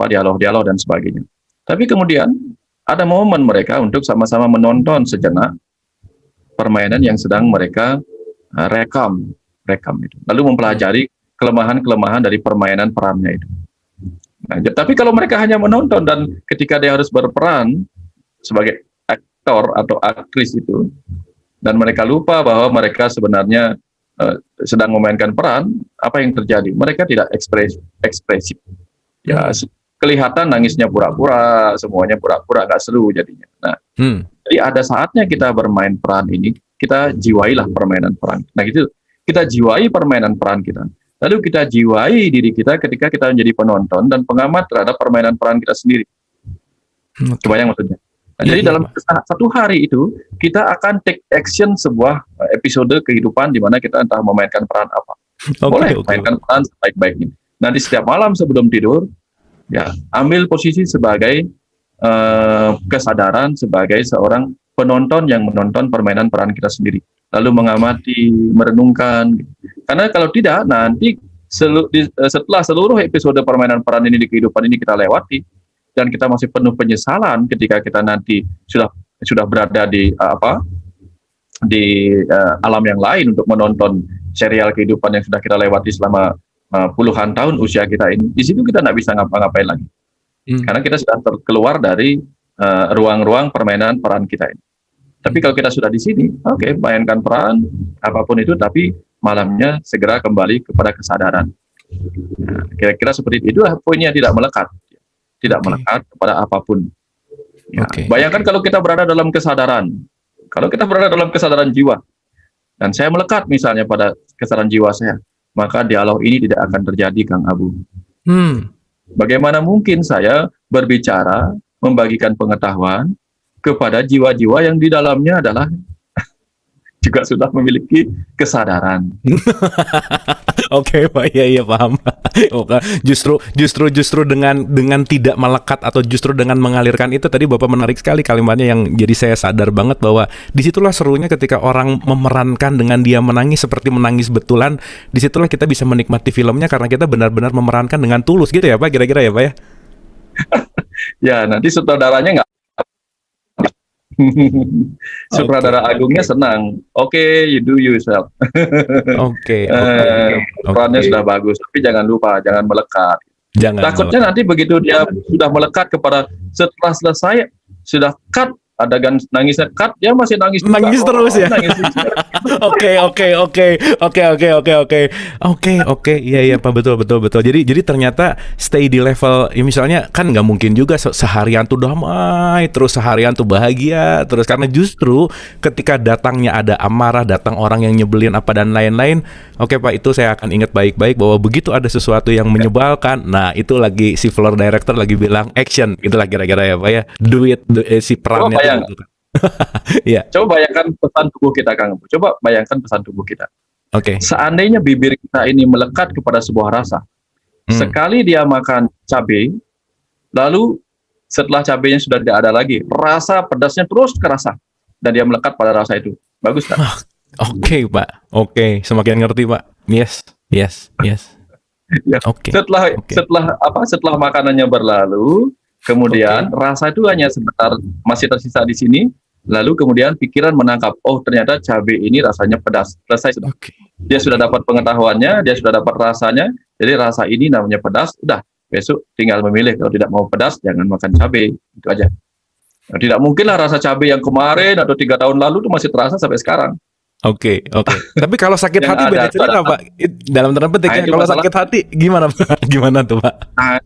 dialog-dialog dan sebagainya. Tapi kemudian ada momen mereka untuk sama-sama menonton sejenak permainan yang sedang mereka rekam itu. Lalu mempelajari kelemahan-kelemahan dari permainan perannya itu. Nah, tapi kalau mereka hanya menonton dan ketika dia harus berperan sebagai aktor atau aktris itu, dan mereka lupa bahwa mereka sebenarnya sedang memainkan peran, apa yang terjadi? Mereka tidak ekspresif. Ya, kelihatan nangisnya pura-pura, semuanya pura-pura, nggak seru jadinya. Nah, jadi ada saatnya kita bermain peran ini, kita jiwailah permainan peran. Nah, gitu, kita jiwai permainan peran kita. Lalu kita jiwai diri kita ketika kita menjadi penonton dan pengamat terhadap permainan peran kita sendiri. Kebayang maksudnya? Nah, jadi dalam satu hari itu, kita akan take action sebuah episode kehidupan di mana kita entah memainkan peran apa. Boleh mainkan peran sebaik-baiknya. Nanti setiap malam sebelum tidur, ya, ambil posisi sebagai kesadaran sebagai seorang penonton yang menonton permainan peran kita sendiri, lalu mengamati, merenungkan. Karena kalau tidak, nanti setelah seluruh episode permainan peran ini di kehidupan ini kita lewati dan kita masih penuh penyesalan ketika kita nanti sudah berada di alam yang lain untuk menonton serial kehidupan yang sudah kita lewati selama puluhan tahun usia kita ini. Di situ kita tidak bisa ngapa-ngapain lagi. Karena kita sudah keluar dari ruang-ruang permainan peran kita ini. Tapi kalau kita sudah di sini, oke, mainkan peran apapun itu, tapi malamnya segera kembali kepada kesadaran. Nah, kira-kira seperti itu. Itulah poinnya, tidak melekat melekat kepada apapun. Ya, bayangkan kalau kita berada dalam kesadaran, jiwa, dan saya melekat misalnya pada kesadaran jiwa saya, maka dialog ini tidak akan terjadi, Kang Abu. Bagaimana mungkin saya berbicara, membagikan pengetahuan kepada jiwa-jiwa yang di dalamnya adalah juga sudah memiliki kesadaran. Oke, Pak. Iya, iya, paham. Oke, justru dengan tidak melekat atau justru dengan mengalirkan itu tadi Bapak menarik sekali kalimatnya yang jadi saya sadar banget bahwa disitulah serunya ketika orang memerankan dengan dia menangis seperti menangis betulan. Disitulah kita bisa menikmati filmnya karena kita benar-benar memerankan dengan tulus gitu ya, Pak. Kira-kira ya, Pak ya. Ya, nanti sutradaranya nggak. Sutradara agungnya senang. Oke, you do yourself. Oke, Perannya sudah bagus, tapi jangan lupa, jangan melekat. Jangan. Takutnya nanti begitu dia sudah melekat kepada setelah selesai, sudah cut, adegan nangisnya cut, dia masih nangis juga. Nangis terus ya? Nangis terus. Oke, iya Pak, betul. Jadi ternyata stay di level, ya misalnya kan nggak mungkin juga seharian tuh damai, terus seharian tuh bahagia, terus karena justru ketika datangnya ada amarah, datang orang yang nyebelin apa dan lain-lain, oke Pak, itu saya akan ingat baik-baik bahwa begitu ada sesuatu yang menyebalkan, nah itu lagi si floor director lagi bilang action, itulah kira-kira ya Pak ya, do it, si perannya. Iya. Coba bayangkan pesan tubuh kita, Kang. Coba bayangkan pesan tubuh kita. Oke. Seandainya bibir kita ini melekat kepada sebuah rasa, sekali dia makan cabai, lalu setelah cabainya sudah tidak ada lagi, rasa pedasnya terus kerasa, dan dia melekat pada rasa itu. Bagus kan? Oke, Pak. Oke, semakin ngerti, Pak. Yes. Ya. Oke. Setelah makanannya berlalu, kemudian rasa itu hanya sebentar masih tersisa di sini, lalu kemudian pikiran menangkap, oh ternyata cabai ini rasanya pedas. Selesai sudah. Dia sudah dapat pengetahuannya, dia sudah dapat rasanya, jadi rasa ini namanya pedas, udah. Besok tinggal memilih, kalau tidak mau pedas jangan makan cabai, itu aja. Nah, tidak mungkinlah rasa cabai yang kemarin atau 3 tahun lalu itu masih terasa sampai sekarang. Oke. Tapi kalau sakit hati beda cerita, Pak. Dalam tanda petik ya, kalau sakit hati gimana, Pak? Gimana tuh, Pak? Nah,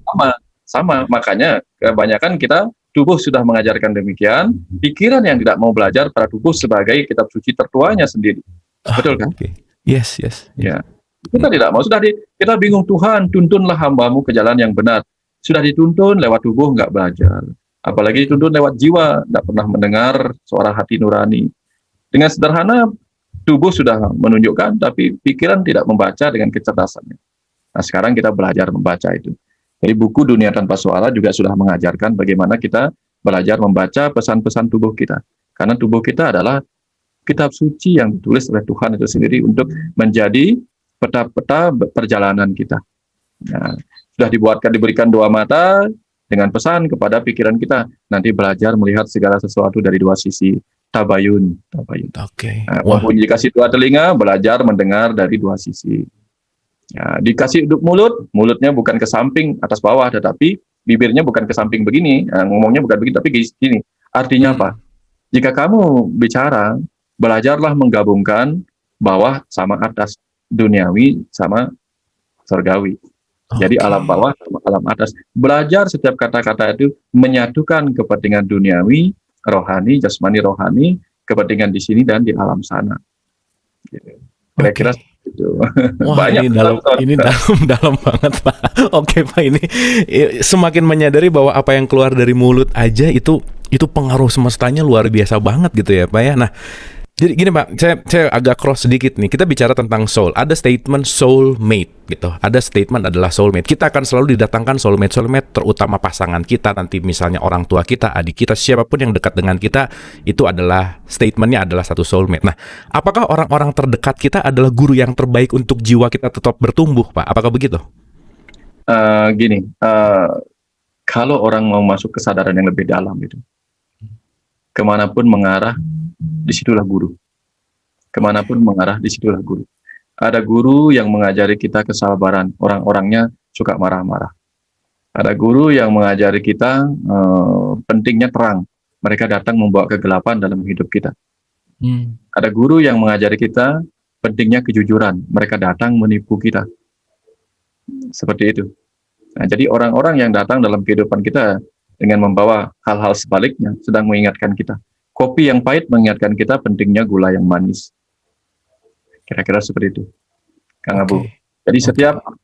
sama. Makanya kebanyakan kita, tubuh sudah mengajarkan demikian, pikiran yang tidak mau belajar pada tubuh sebagai kitab suci tertuanya sendiri. Betul kan? Okay. Yes. Ya. Kita tidak mau, kita bingung, Tuhan, tuntunlah hamba-Mu ke jalan yang benar. Sudah dituntun lewat tubuh, nggak belajar. Apalagi dituntun lewat jiwa, nggak pernah mendengar suara hati nurani. Dengan sederhana, tubuh sudah menunjukkan, tapi pikiran tidak membaca dengan kecerdasannya. Nah, sekarang kita belajar membaca itu. Jadi buku Dunia Tanpa Suara juga sudah mengajarkan bagaimana kita belajar membaca pesan-pesan tubuh kita. Karena tubuh kita adalah kitab suci yang ditulis oleh Tuhan itu sendiri untuk menjadi peta-peta perjalanan kita. Nah, sudah diberikan 2 mata dengan pesan kepada pikiran kita. Nanti belajar melihat segala sesuatu dari 2 sisi. Tabayun. Oke. Nah, walaupun dikasih 2 telinga, belajar mendengar dari 2 sisi. Ya, dikasih mulutnya bukan ke samping atas bawah, tetapi bibirnya bukan ke samping begini, ngomongnya bukan begini, tapi gini. Artinya apa? Jika kamu bicara, belajarlah menggabungkan bawah sama atas, duniawi sama surgawi. Jadi alam bawah sama alam atas. Belajar setiap kata-kata itu menyatukan kepentingan duniawi, rohani, jasmani, rohani, kepentingan di sini dan di alam sana. Kira-kira itu. Wah, banyak ini dalam banget, Pak. Oke, Pak, ini semakin menyadari bahwa apa yang keluar dari mulut aja itu pengaruh semestanya luar biasa banget gitu ya, Pak ya. Nah, jadi gini, Pak, saya agak cross sedikit nih. Kita bicara tentang soul. Ada statement soulmate gitu. Ada statement adalah soulmate. Kita akan selalu didatangkan soulmate terutama pasangan kita, nanti misalnya orang tua kita, adik kita, siapapun yang dekat dengan kita, itu adalah statementnya adalah satu soulmate. Nah, apakah orang-orang terdekat kita adalah guru yang terbaik untuk jiwa kita tetap bertumbuh, Pak? Apakah begitu? Kalau orang mau masuk kesadaran yang lebih dalam itu, kemanapun mengarah, disitulah guru. Kemanapun mengarah, disitulah guru. Ada guru yang mengajari kita kesabaran, orang-orangnya suka marah-marah. Ada guru yang mengajari kita pentingnya terang, mereka datang membawa kegelapan dalam hidup kita. Ada guru yang mengajari kita pentingnya kejujuran, mereka datang menipu kita. Seperti itu. Nah, jadi orang-orang yang datang dalam kehidupan kita dengan membawa hal-hal sebaliknya, sedang mengingatkan kita. Kopi yang pahit mengingatkan kita pentingnya gula yang manis. Kira-kira seperti itu, Kang Abu. Jadi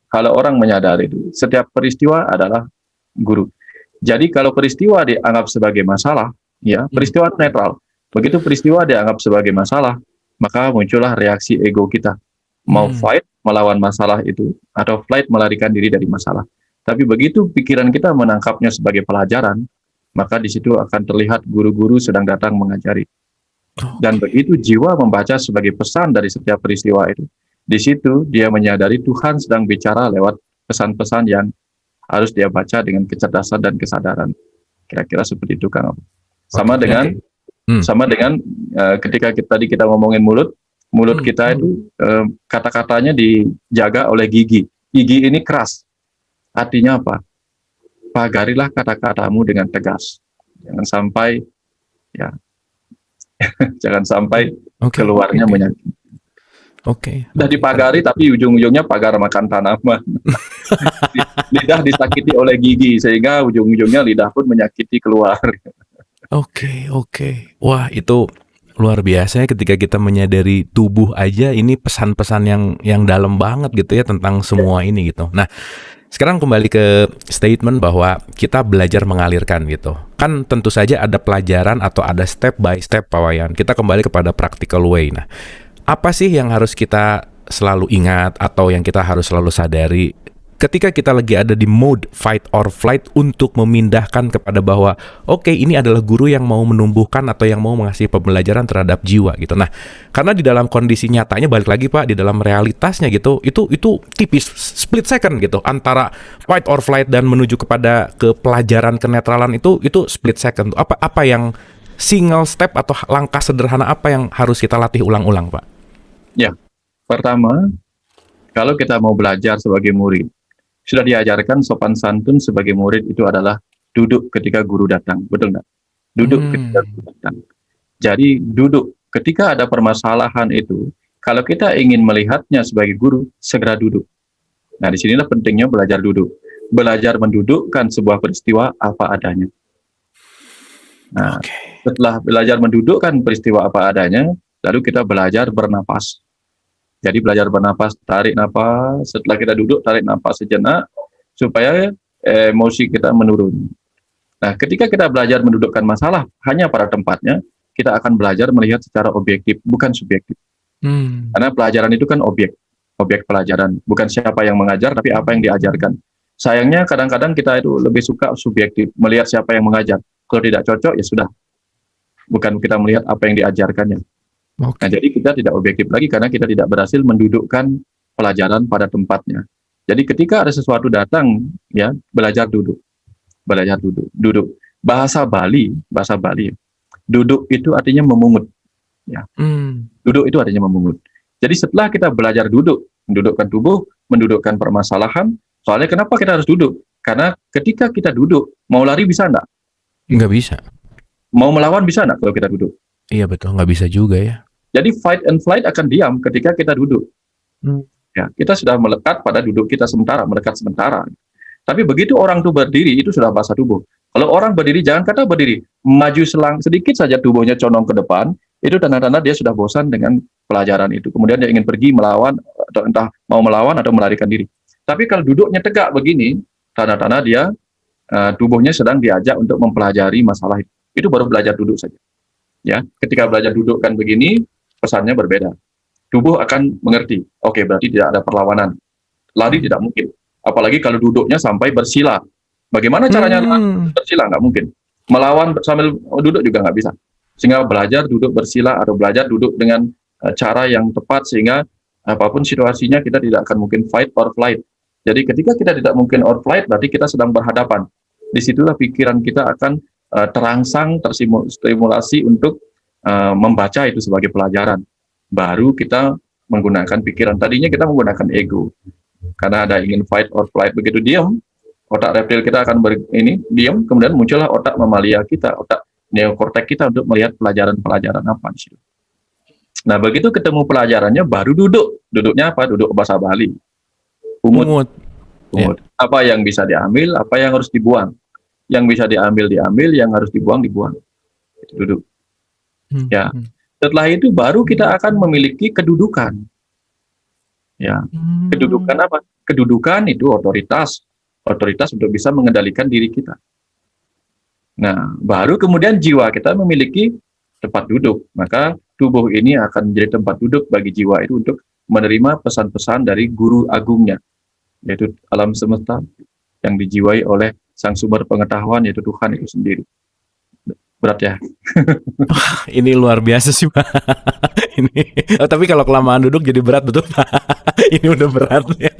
kalau orang menyadari itu, setiap peristiwa adalah guru. Jadi kalau peristiwa dianggap sebagai masalah, ya peristiwa netral. Begitu peristiwa dianggap sebagai masalah, maka muncullah reaksi ego kita. Mau fight melawan masalah itu, atau flight melarikan diri dari masalah. Tapi begitu pikiran kita menangkapnya sebagai pelajaran, maka di situ akan terlihat guru-guru sedang datang mengajari. Dan begitu jiwa membaca sebagai pesan dari setiap peristiwa itu, di situ dia menyadari Tuhan sedang bicara lewat pesan-pesan yang harus dia baca dengan kecerdasan dan kesadaran. Kira-kira seperti itu, Kang. Sama dengan ketika tadi kita ngomongin mulut kita itu kata-katanya dijaga oleh gigi. Gigi ini keras. Artinya apa? Pagarilah kata-katamu dengan tegas. Jangan sampai jangan sampai keluarnya menyakiti. Sudah dipagari tapi ujung-ujungnya pagar makan tanaman. Lidah disakiti oleh gigi sehingga ujung-ujungnya lidah pun menyakiti keluar. Wah, itu luar biasa ya ketika kita menyadari tubuh aja ini pesan-pesan yang dalam banget gitu ya tentang semua ini gitu. Nah, sekarang kembali ke statement bahwa kita belajar mengalirkan gitu. Kan tentu saja ada pelajaran atau ada step by step, Pak Wayan. Kita kembali kepada practical way. Nah, apa sih yang harus kita selalu ingat atau yang kita harus selalu sadari ketika kita lagi ada di mode fight or flight untuk memindahkan kepada bahwa ini adalah guru yang mau menumbuhkan atau yang mau mengasih pembelajaran terhadap jiwa gitu. Nah, karena di dalam kondisi nyatanya balik lagi Pak, di dalam realitasnya gitu, itu tipis split second gitu antara fight or flight dan menuju kepada ke pelajaran kenetralan itu split second. Apa yang single step atau langkah sederhana apa yang harus kita latih ulang-ulang, Pak? Ya, pertama, kalau kita mau belajar sebagai murid, sudah diajarkan sopan santun sebagai murid itu adalah duduk ketika guru datang, betul nggak? Duduk ketika guru datang. Jadi duduk ketika ada permasalahan itu, kalau kita ingin melihatnya sebagai guru, segera duduk. Nah, disinilah pentingnya belajar duduk. Belajar mendudukkan sebuah peristiwa apa adanya. Nah, setelah belajar mendudukkan peristiwa apa adanya, lalu kita belajar bernapas. Jadi belajar bernapas, tarik napas, setelah kita duduk, tarik napas sejenak, supaya emosi kita menurun. Nah, ketika kita belajar mendudukkan masalah hanya pada tempatnya, kita akan belajar melihat secara objektif, bukan subjektif. Karena pelajaran itu kan objek pelajaran, bukan siapa yang mengajar, tapi apa yang diajarkan. Sayangnya kadang-kadang kita itu lebih suka subjektif, melihat siapa yang mengajar. Kalau tidak cocok, ya sudah. Bukan kita melihat apa yang diajarkannya. Nah, jadi kita tidak objektif lagi karena kita tidak berhasil mendudukkan pelajaran pada tempatnya. Jadi ketika ada sesuatu datang, ya belajar duduk. Bahasa Bali, duduk itu artinya memungut. Ya. Duduk itu artinya memungut. Jadi setelah kita belajar duduk, mendudukkan tubuh, mendudukkan permasalahan, soalnya kenapa kita harus duduk? Karena ketika kita duduk, mau lari bisa enggak? Nggak bisa. Mau melawan bisa enggak kalau kita duduk? Iya betul, nggak bisa juga ya. Jadi fight and flight akan diam ketika kita duduk. Ya, kita sudah melekat pada duduk kita sementara, melekat sementara. Tapi begitu orang itu berdiri, itu sudah bahasa tubuh. Kalau orang berdiri, jangan kata berdiri, maju selang sedikit saja tubuhnya condong ke depan, itu tanda-tanda dia sudah bosan dengan pelajaran itu. Kemudian dia ingin pergi melawan, atau entah mau melawan atau melarikan diri. Tapi kalau duduknya tegak begini, tanda-tanda dia tubuhnya sedang diajak untuk mempelajari masalah itu. Itu baru belajar duduk saja. Ya, ketika belajar duduk kan begini, pesannya berbeda. Tubuh akan mengerti. Oke, berarti tidak ada perlawanan. Lari tidak mungkin. Apalagi kalau duduknya sampai bersila. Bagaimana caranya bersila? Nggak mungkin. Melawan sambil duduk juga nggak bisa. Sehingga belajar duduk bersila atau belajar duduk dengan cara yang tepat sehingga apapun situasinya kita tidak akan mungkin fight or flight. Jadi ketika kita tidak mungkin or flight, berarti kita sedang berhadapan. Disitulah pikiran kita akan terangsang, terstimulasi untuk membaca itu sebagai pelajaran. Baru kita menggunakan pikiran. Tadinya kita menggunakan ego. Karena ada ingin fight or flight, begitu diam, otak reptil kita akan diam, kemudian muncullah otak mamalia kita, otak neokortek kita untuk melihat pelajaran-pelajaran apa di situ. Nah, begitu ketemu pelajarannya baru duduk. Duduknya apa? Duduk bahasa Bali. Umut. Ya. Apa yang bisa diambil, apa yang harus dibuang. Yang bisa diambil, yang harus dibuang. Itu duduk. Ya. Setelah itu baru kita akan memiliki kedudukan. Ya. Kedudukan apa? Kedudukan itu otoritas. Otoritas untuk bisa mengendalikan diri kita. Nah, baru kemudian jiwa kita memiliki tempat duduk. Maka tubuh ini akan menjadi tempat duduk bagi jiwa itu untuk menerima pesan-pesan dari guru agungnya, yaitu alam semesta yang dijiwai oleh sang sumber pengetahuan, yaitu Tuhan itu sendiri. Berat ya? Ini luar biasa sih Pak. Ini. Tapi kalau kelamaan duduk jadi berat betul Pak. Ini udah berat ya.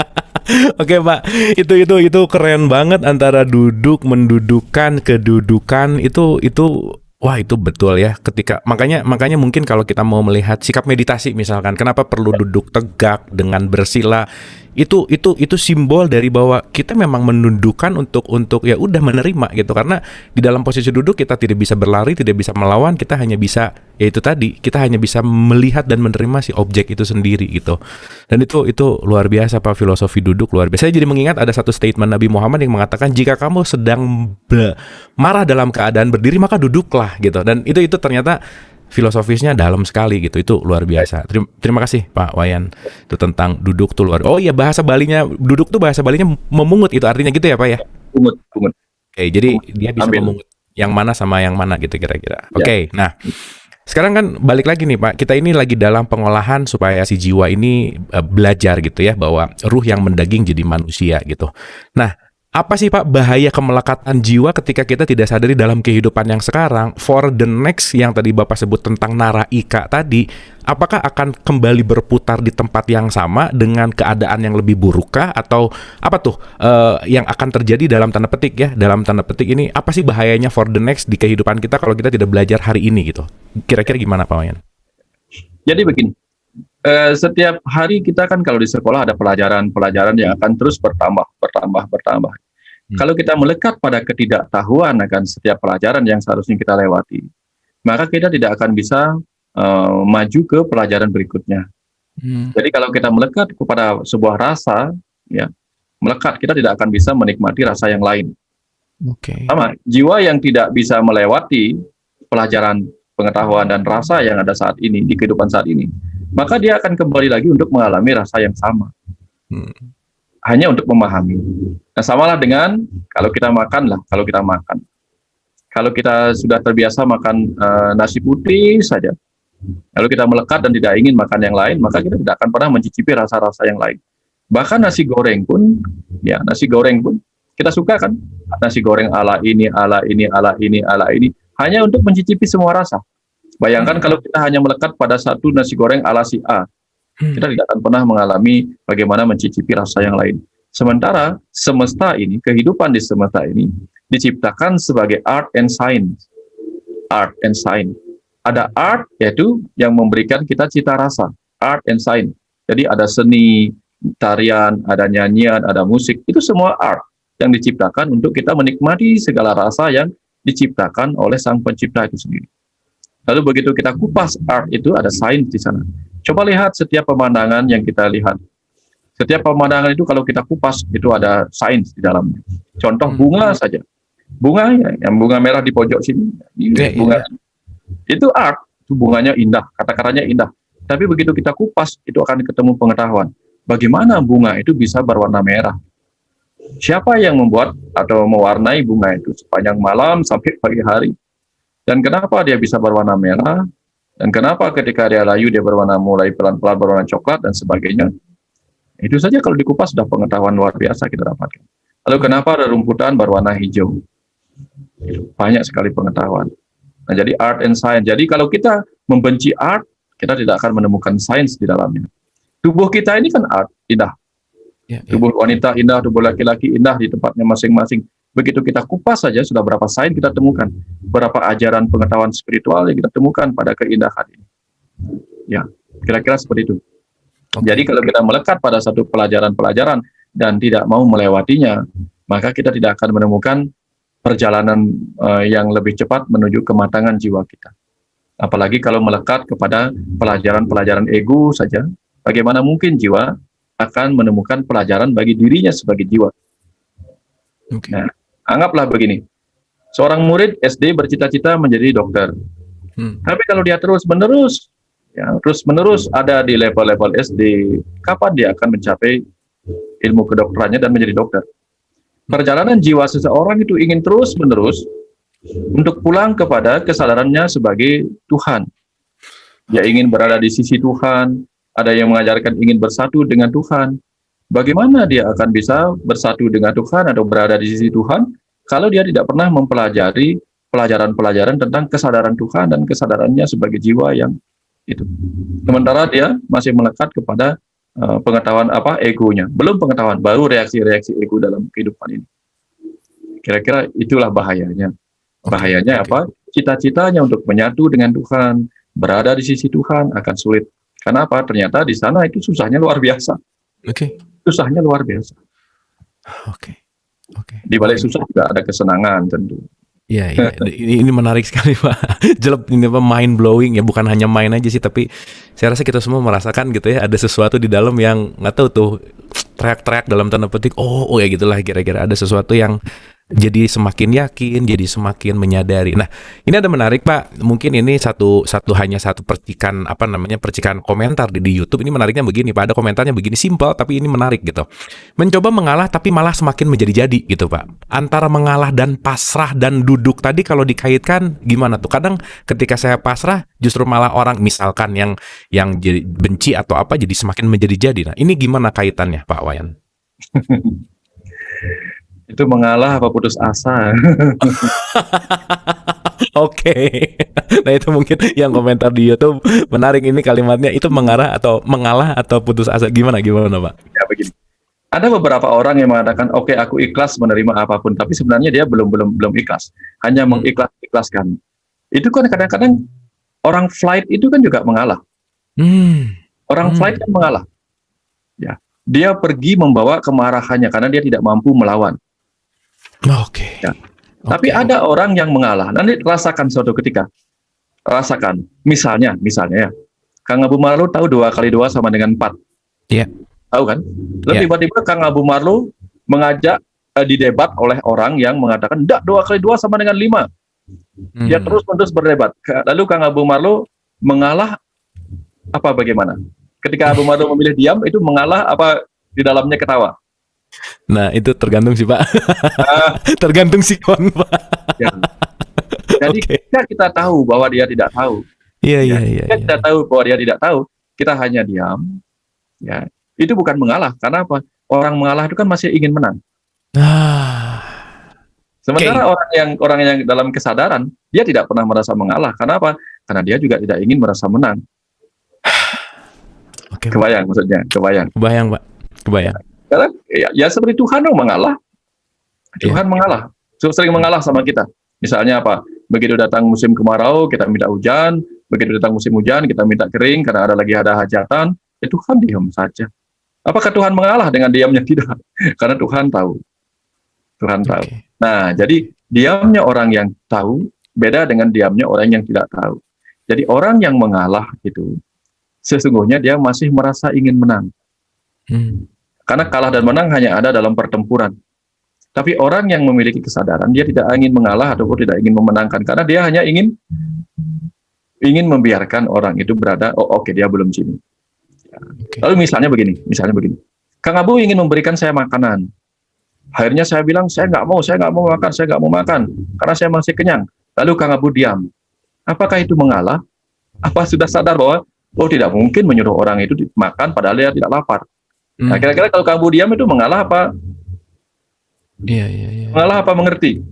Oke Pak, itu keren banget antara duduk, mendudukan, kedudukan itu wah itu betul ya. Makanya mungkin kalau kita mau melihat sikap meditasi misalkan, kenapa perlu duduk tegak dengan bersila, itu simbol dari bahwa kita memang menundukkan untuk ya udah menerima gitu, karena di dalam posisi duduk kita tidak bisa berlari, tidak bisa melawan, kita hanya bisa ya itu tadi, kita hanya bisa melihat dan menerima si objek itu sendiri gitu. Dan itu luar biasa Pak, filosofi duduk luar biasa. Saya jadi mengingat ada satu statement Nabi Muhammad yang mengatakan jika kamu sedang marah dalam keadaan berdiri maka duduklah gitu. Dan itu ternyata filosofisnya dalam sekali gitu. Itu luar biasa. Terima kasih Pak Wayan. Itu tentang duduk tuh luar. Oh iya, bahasa Balinya duduk tuh bahasa Balinya memungut, itu artinya gitu ya Pak ya? Pungut. Oke, jadi dia bisa Ambil. memungut yang mana sama yang mana gitu kira-kira. Oke, nah sekarang kan balik lagi nih Pak, kita ini lagi dalam pengolahan supaya si jiwa ini belajar gitu ya, bahwa ruh yang mendaging jadi manusia gitu. Nah, apa sih Pak bahaya kemelekatan jiwa ketika kita tidak sadari dalam kehidupan yang sekarang, for the next yang tadi Bapak sebut tentang naraika tadi, apakah akan kembali berputar di tempat yang sama dengan keadaan yang lebih burukkah, atau apa tuh yang akan terjadi dalam tanda petik ya, dalam tanda petik ini apa sih bahayanya for the next di kehidupan kita kalau kita tidak belajar hari ini gitu? Kira-kira gimana Pak Wayan? Jadi begini, setiap hari kita kan kalau di sekolah ada pelajaran yang akan terus bertambah. Kalau kita melekat pada ketidaktahuan akan setiap pelajaran yang seharusnya kita lewati, maka kita tidak akan bisa maju ke pelajaran berikutnya. Jadi kalau kita melekat kepada sebuah rasa, ya, melekat, kita tidak akan bisa menikmati rasa yang lain. Oke. Sama, jiwa yang tidak bisa melewati pelajaran pengetahuan dan rasa yang ada saat ini, di kehidupan saat ini, maka dia akan kembali lagi untuk mengalami rasa yang sama. Hanya untuk memahami. Nah, samalah dengan kalau kita makan. Kalau kita sudah terbiasa makan nasi putih saja, lalu kita melekat dan tidak ingin makan yang lain, maka kita tidak akan pernah mencicipi rasa-rasa yang lain. Bahkan nasi goreng pun, kita suka kan? Nasi goreng ala ini, hanya untuk mencicipi semua rasa. Bayangkan kalau kita hanya melekat pada satu nasi goreng ala si A, kita tidak akan pernah mengalami bagaimana mencicipi rasa yang lain. Sementara semesta ini, kehidupan di semesta ini diciptakan sebagai art and science. Ada art, yaitu yang memberikan kita cita rasa, art and science. Jadi ada seni, tarian, ada nyanyian, ada musik, itu semua art yang diciptakan untuk kita menikmati segala rasa yang diciptakan oleh sang pencipta itu sendiri. Lalu begitu kita kupas art itu, ada sains di sana. Coba lihat setiap pemandangan yang kita lihat. Setiap pemandangan itu kalau kita kupas, itu ada sains di dalamnya. Contoh bunga saja. Bunga, yang bunga merah di pojok sini. Bunga. Itu art. Itu bunganya indah, kata-katanya indah. Tapi begitu kita kupas, itu akan ketemu pengetahuan. Bagaimana bunga itu bisa berwarna merah? Siapa yang membuat atau mewarnai bunga itu sepanjang malam sampai pagi hari? Dan kenapa dia bisa berwarna merah? Dan kenapa ketika dia layu dia mulai pelan-pelan berwarna coklat dan sebagainya? Itu saja kalau dikupas sudah pengetahuan luar biasa kita dapatkan. Lalu kenapa rumputan berwarna hijau? Banyak sekali pengetahuan. Nah, jadi art and science. Jadi kalau kita membenci art, kita tidak akan menemukan sains di dalamnya. Tubuh kita ini kan art, indah. Tubuh wanita indah, tubuh laki-laki indah di tempatnya masing-masing. Begitu kita kupas saja, sudah berapa sains kita temukan. Berapa ajaran pengetahuan spiritual yang kita temukan pada keindahan ini. Ya, kira-kira seperti itu. Jadi kalau kita melekat pada satu pelajaran-pelajaran dan tidak mau melewatinya, maka kita tidak akan menemukan perjalanan yang lebih cepat menuju kematangan jiwa kita. Apalagi kalau melekat kepada pelajaran-pelajaran ego saja, bagaimana mungkin jiwa akan menemukan pelajaran bagi dirinya sebagai jiwa. Nah, anggaplah begini, seorang murid SD bercita-cita menjadi dokter. Tapi kalau dia terus-menerus ada di level-level SD, kapan dia akan mencapai ilmu kedokterannya dan menjadi dokter? Perjalanan jiwa seseorang itu ingin terus-menerus untuk pulang kepada kesadarannya sebagai Tuhan. Dia ingin berada di sisi Tuhan, ada yang mengajarkan ingin bersatu dengan Tuhan. Bagaimana dia akan bisa bersatu dengan Tuhan atau berada di sisi Tuhan kalau dia tidak pernah mempelajari pelajaran-pelajaran tentang kesadaran Tuhan dan kesadarannya sebagai jiwa yang itu. Sementara dia masih melekat kepada pengetahuan egonya. Belum pengetahuan, baru reaksi-reaksi ego dalam kehidupan ini. Kira-kira itulah bahayanya. Bahayanya apa? Cita-citanya untuk menyatu dengan Tuhan, berada di sisi Tuhan akan sulit. Karena apa? Ternyata di sana itu susahnya luar biasa. Susahnya luar biasa. Di balik susah juga ada kesenangan tentu. Iya. Ini menarik sekali, Pak. Jelek, ini mind blowing ya, bukan hanya main aja sih, tapi saya rasa kita semua merasakan gitu ya, ada sesuatu di dalam yang nggak tahu tuh, teriak-teriak dalam tanda petik, oh ya gitulah, kira-kira ada sesuatu yang jadi semakin yakin, jadi semakin menyadari. Nah, ini ada menarik, Pak. Mungkin ini hanya satu percikan komentar di YouTube. Ini menariknya begini, Pak. Ada komentarnya begini, simpel tapi ini menarik gitu. Mencoba mengalah tapi malah semakin menjadi-jadi gitu, Pak. Antara mengalah dan pasrah dan duduk tadi kalau dikaitkan gimana tuh? Kadang ketika saya pasrah justru malah orang misalkan yang jadi benci atau apa jadi semakin menjadi-jadi. Nah, ini gimana kaitannya, Pak Wayan? Itu mengalah apa putus asa? Oke. Nah, itu mungkin yang komentar di YouTube menarik ini kalimatnya, itu mengalah atau putus asa, gimana Pak? Ya begini. Ada beberapa orang yang mengatakan, oke, aku ikhlas menerima apapun, tapi sebenarnya dia belum ikhlas, hanya mengikhlaskan. Itu kan kadang-kadang orang flight itu kan juga mengalah. Orang flight kan mengalah. Ya, dia pergi membawa kemarahannya karena dia tidak mampu melawan. Ya. Tapi ada orang yang mengalah. Nanti rasakan suatu ketika. Rasakan. Misalnya ya. Kang Abu Marlu tahu 2 kali 2 sama dengan 4. Iya. Tahu kan? Lalu tiba-tiba Kang Abu Marlu mengajak didebat oleh orang yang mengatakan, enggak, 2 kali 2 sama dengan 5. Dia terus-menerus berdebat. Lalu Kang Abu Marlu mengalah apa bagaimana? Ketika Abu Marlu memilih diam, itu mengalah apa di dalamnya ketawa? Nah, itu tergantung sih, Pak. Tergantung sikon, Pak. Ya. Jadi kita tahu bahwa dia tidak tahu. Iya. Kita tahu bahwa dia tidak tahu, kita hanya diam. Ya, itu bukan mengalah. Karena apa? Orang mengalah itu kan masih ingin menang. Sementara orang yang dalam kesadaran, dia tidak pernah merasa mengalah. Karena apa? Karena dia juga tidak ingin merasa menang. Kebayang maksudnya? Kebayang, Pak. Kebayang. Karena ya seperti Tuhan dong mengalah. Tuhan mengalah. Sering mengalah sama kita. Misalnya apa? Begitu datang musim kemarau, kita minta hujan. Begitu datang musim hujan, kita minta kering karena ada hajatan. Tuhan diam saja. Apakah Tuhan mengalah dengan diamnya? Tidak. Karena Tuhan tahu. Tahu. Nah, jadi diamnya orang yang tahu beda dengan diamnya orang yang tidak tahu. Jadi orang yang mengalah itu sesungguhnya dia masih merasa ingin menang. Karena kalah dan menang hanya ada dalam pertempuran. Tapi orang yang memiliki kesadaran, dia tidak ingin mengalah ataupun tidak ingin memenangkan. Karena dia hanya ingin membiarkan orang itu berada, oke, dia belum sini. Lalu misalnya begini. Kang Abu ingin memberikan saya makanan. Akhirnya saya bilang, saya nggak mau makan. Karena saya masih kenyang. Lalu Kang Abu diam. Apakah itu mengalah? Apa sudah sadar bahwa, tidak mungkin menyuruh orang itu makan padahal dia tidak lapar? Nah, kira-kira kalau Kang Abu diam itu mengalah apa? Iya. Mengalah apa mengerti?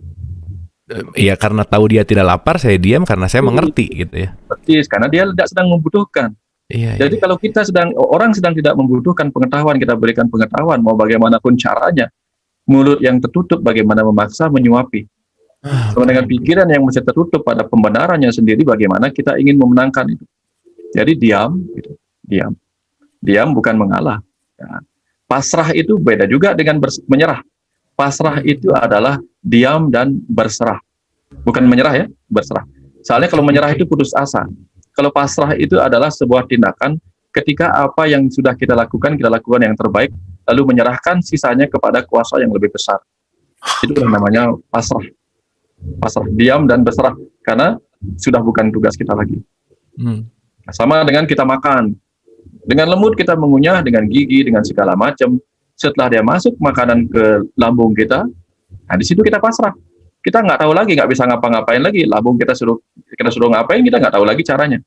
Iya, karena tahu dia tidak lapar, saya diam karena saya mengerti gitu ya. Persis, karena dia tidak sedang membutuhkan. Jadi kalau orang sedang tidak membutuhkan pengetahuan, kita berikan pengetahuan, mau bagaimanapun caranya, mulut yang tertutup bagaimana memaksa menyuapi. Sama dengan pikiran yang masih tertutup pada pembenarannya sendiri, bagaimana kita ingin memenangkan itu. Jadi diam, gitu. Diam bukan mengalah. Ya. Pasrah itu beda juga dengan menyerah. Pasrah itu adalah diam dan berserah. Bukan menyerah ya, berserah. Soalnya kalau menyerah itu putus asa. Kalau pasrah itu adalah sebuah tindakan ketika apa yang sudah kita lakukan yang terbaik, lalu menyerahkan sisanya kepada kuasa yang lebih besar. Itu yang namanya pasrah. Pasrah, diam dan berserah. Karena sudah bukan tugas kita lagi. Sama dengan kita makan. Dengan lembut kita mengunyah, dengan gigi, dengan segala macam. Setelah dia masuk makanan ke lambung kita, nah di situ kita pasrah. kita nggak tahu lagi, nggak bisa ngapa-ngapain lagi. Lambung kita suruh ngapain, kita nggak tahu lagi caranya.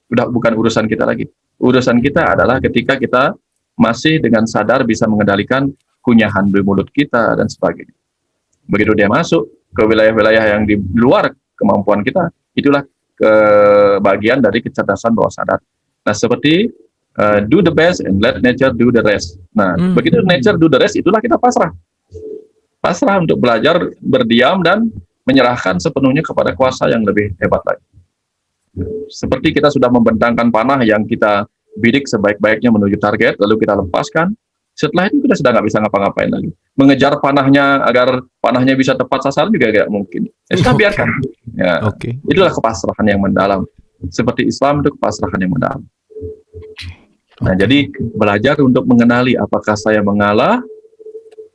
Udah bukan urusan kita lagi. Urusan kita adalah ketika kita masih dengan sadar bisa mengendalikan kunyahan di mulut kita dan sebagainya. Begitu dia masuk ke wilayah-wilayah yang di luar kemampuan kita, itulah bagian dari kecerdasan bawah sadar. Nah, seperti do the best and let nature do the rest. Nah, begitu nature do the rest, itulah kita pasrah. Pasrah untuk belajar berdiam dan menyerahkan sepenuhnya kepada kuasa yang lebih hebat lagi. Seperti kita sudah membentangkan panah yang kita bidik sebaik-baiknya menuju target, lalu kita lepaskan. Setelah itu kita sudah nggak bisa ngapa-ngapain lagi. Mengejar panahnya agar panahnya bisa tepat sasaran juga nggak mungkin. Ya sudah biarkan. Ya, itulah kepasrahan yang mendalam. Seperti Islam itu kepasrahan yang mendalam. Nah, jadi belajar untuk mengenali apakah saya mengalah,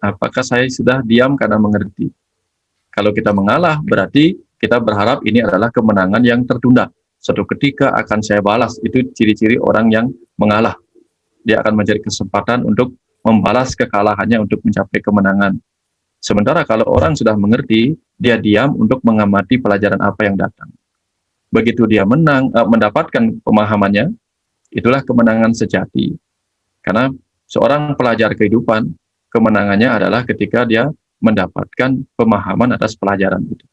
apakah saya sudah diam karena mengerti. Kalau kita mengalah, berarti kita berharap ini adalah kemenangan yang tertunda. Suatu ketika akan saya balas. Itu ciri-ciri orang yang mengalah. Dia akan mencari kesempatan untuk membalas kekalahannya untuk mencapai kemenangan. Sementara kalau orang sudah mengerti, dia diam untuk mengamati pelajaran apa yang datang. Begitu dia mendapatkan pemahamannya, itulah kemenangan sejati. Karena seorang pelajar kehidupan, kemenangannya adalah ketika dia mendapatkan pemahaman atas pelajaran itu.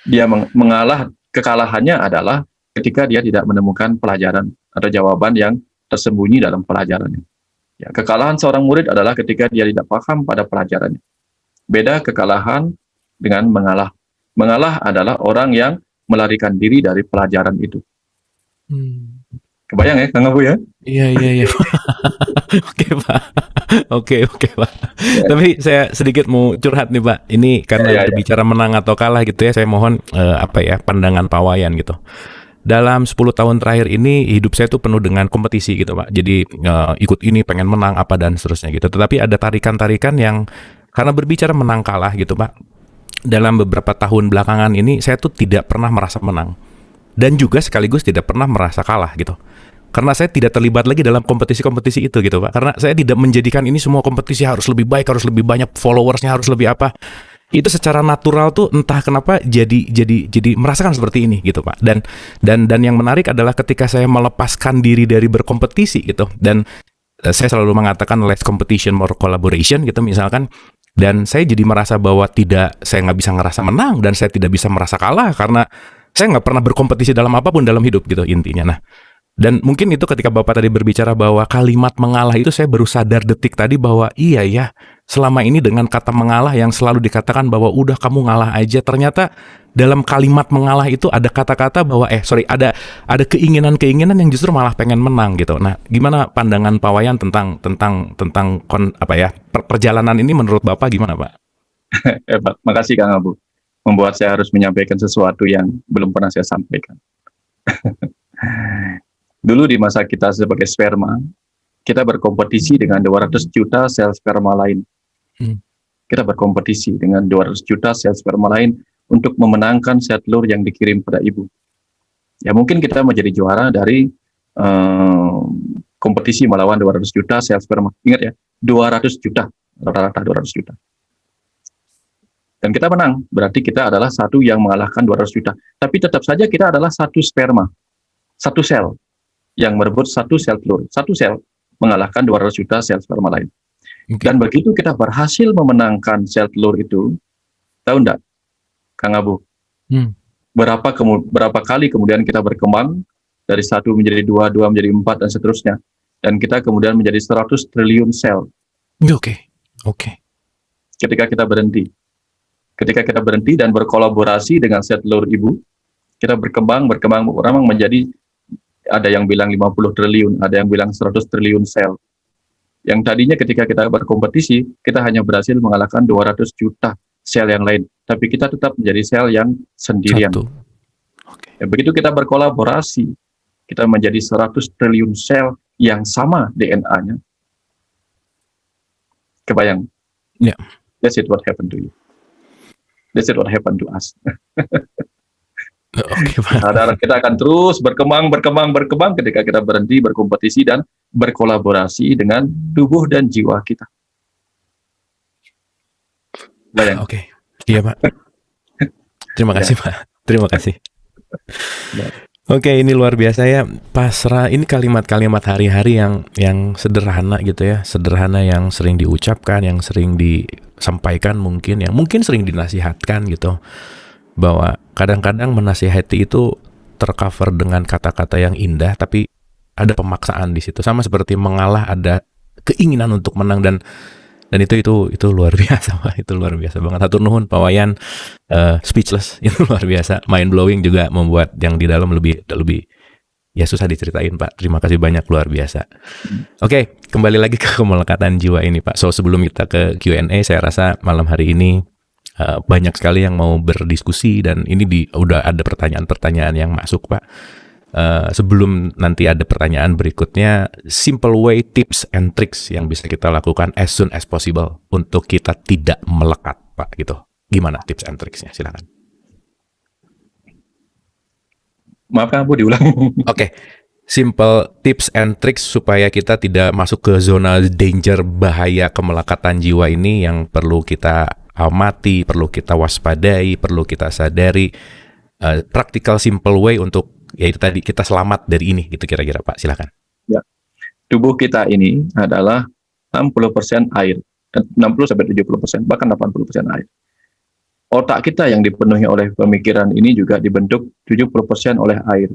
Dia mengalah, kekalahannya adalah ketika dia tidak menemukan pelajaran atau jawaban yang tersembunyi dalam pelajarannya. Ya, kekalahan seorang murid adalah ketika dia tidak paham pada pelajarannya. Beda kekalahan dengan mengalah. Mengalah adalah orang yang melarikan diri dari pelajaran itu. Kebayang ya, Kang Abu ya? Iya. Oke, Pak. Oke, Pak. Ya. Tapi saya sedikit mau curhat nih, Pak. Ini karena berbicara menang atau kalah gitu ya, saya mohon pandangan Pak Wayan gitu. Dalam 10 tahun terakhir ini hidup saya tuh penuh dengan kompetisi gitu, Pak. Jadi ikut ini pengen menang apa dan seterusnya gitu. Tetapi ada tarikan-tarikan yang karena berbicara menang kalah gitu, Pak. Dalam beberapa tahun belakangan ini saya tuh tidak pernah merasa menang. Dan juga sekaligus tidak pernah merasa kalah gitu. Karena saya tidak terlibat lagi dalam kompetisi-kompetisi itu gitu, Pak. Karena saya tidak menjadikan ini semua kompetisi harus lebih baik, harus lebih banyak followersnya, harus lebih apa. Itu secara natural tuh entah kenapa jadi merasakan seperti ini gitu, Pak. Dan yang menarik adalah ketika saya melepaskan diri dari berkompetisi gitu, dan saya selalu mengatakan less competition more collaboration gitu misalkan, dan saya jadi merasa bahwa saya nggak bisa ngerasa menang dan saya tidak bisa merasa kalah karena saya nggak pernah berkompetisi dalam apapun dalam hidup gitu intinya. Nah, dan mungkin itu ketika Bapak tadi berbicara bahwa kalimat mengalah itu saya baru sadar detik tadi bahwa iya ya, selama ini dengan kata mengalah yang selalu dikatakan bahwa udah kamu ngalah aja, ternyata dalam kalimat mengalah itu ada kata-kata bahwa ada keinginan-keinginan yang justru malah pengen menang gitu. Nah, gimana pandangan Pak Wayan tentang perjalanan ini menurut Bapak gimana, Pak? Hebat, makasih Kang Abu. Membuat saya harus menyampaikan sesuatu yang belum pernah saya sampaikan. Dulu di masa kita sebagai sperma, kita berkompetisi dengan 200 juta sel sperma lain. Kita berkompetisi dengan 200 juta sel sperma lain untuk memenangkan sel telur yang dikirim pada ibu. Ya mungkin kita menjadi juara dari kompetisi melawan 200 juta sel sperma. Ingat ya, 200 juta, rata-rata 200 juta. Dan kita menang, berarti kita adalah satu yang mengalahkan 200 juta. Tapi tetap saja kita adalah satu sperma, satu sel yang merebut satu sel telur. Satu sel mengalahkan 200 juta sel sperma lain. Dan begitu kita berhasil memenangkan sel telur itu, tahu enggak, Kang Abu? Berapa kali kemudian kita berkembang dari 1 menjadi 2, 2 menjadi 4, dan seterusnya. Dan kita kemudian menjadi 100 triliun sel. Oke. Ketika kita berhenti dan berkolaborasi dengan sel telur ibu, kita berkembang menjadi, ada yang bilang 50 triliun, ada yang bilang 100 triliun sel. Yang tadinya ketika kita berkompetisi, kita hanya berhasil mengalahkan 200 juta sel yang lain. Tapi kita tetap menjadi sel yang sendirian. Ya, begitu kita berkolaborasi, kita menjadi 100 triliun sel yang sama DNA-nya. Kebayang? Yeah. That's it what happened to you. That's it what happened to us. Kita akan terus berkembang ketika kita berhenti berkompetisi dan berkolaborasi dengan tubuh dan jiwa kita. Bayang. Iya Pak. Terima Ya. kasih Pak. Terima kasih. Ya. Oke, ini luar biasa ya. Pasrah, ini kalimat-kalimat hari-hari yang sederhana gitu ya. Sederhana yang sering diucapkan, yang sering disampaikan mungkin, yang mungkin sering dinasihatkan gitu. Bahwa kadang-kadang menasihati itu tercover dengan kata-kata yang indah, tapi ada pemaksaan di situ. Sama seperti mengalah, ada keinginan untuk menang, dan itu luar biasa Pak. Itu luar biasa banget. Hatur nuhun Pak Wayan, speechless. Itu luar biasa, mind blowing juga, membuat yang di dalam lebih ya susah diceritain Pak. Terima kasih banyak, luar biasa. Oke, kembali lagi ke kemelekatan jiwa ini Pak. So sebelum kita ke Q&A, saya rasa malam hari ini banyak sekali yang mau berdiskusi, dan ini udah ada pertanyaan-pertanyaan yang masuk Pak. Sebelum nanti ada pertanyaan berikutnya, simple way, tips and tricks yang bisa kita lakukan as soon as possible untuk kita tidak melekat Pak gitu. Gimana tips and tricksnya? Silakan. Maaf Kang, Bu, diulang. Oke, simple tips and tricks supaya kita tidak masuk ke zona danger, bahaya kemelekatan jiwa ini yang perlu kita amati, perlu kita waspadai, perlu kita sadari. Practical simple way untuk ya itu tadi, kita selamat dari ini gitu kira-kira Pak. Silakan. Ya. Tubuh kita ini adalah 60% air, 60-70%, bahkan 80% air. Otak kita yang dipenuhi oleh pemikiran ini juga dibentuk 70% oleh air.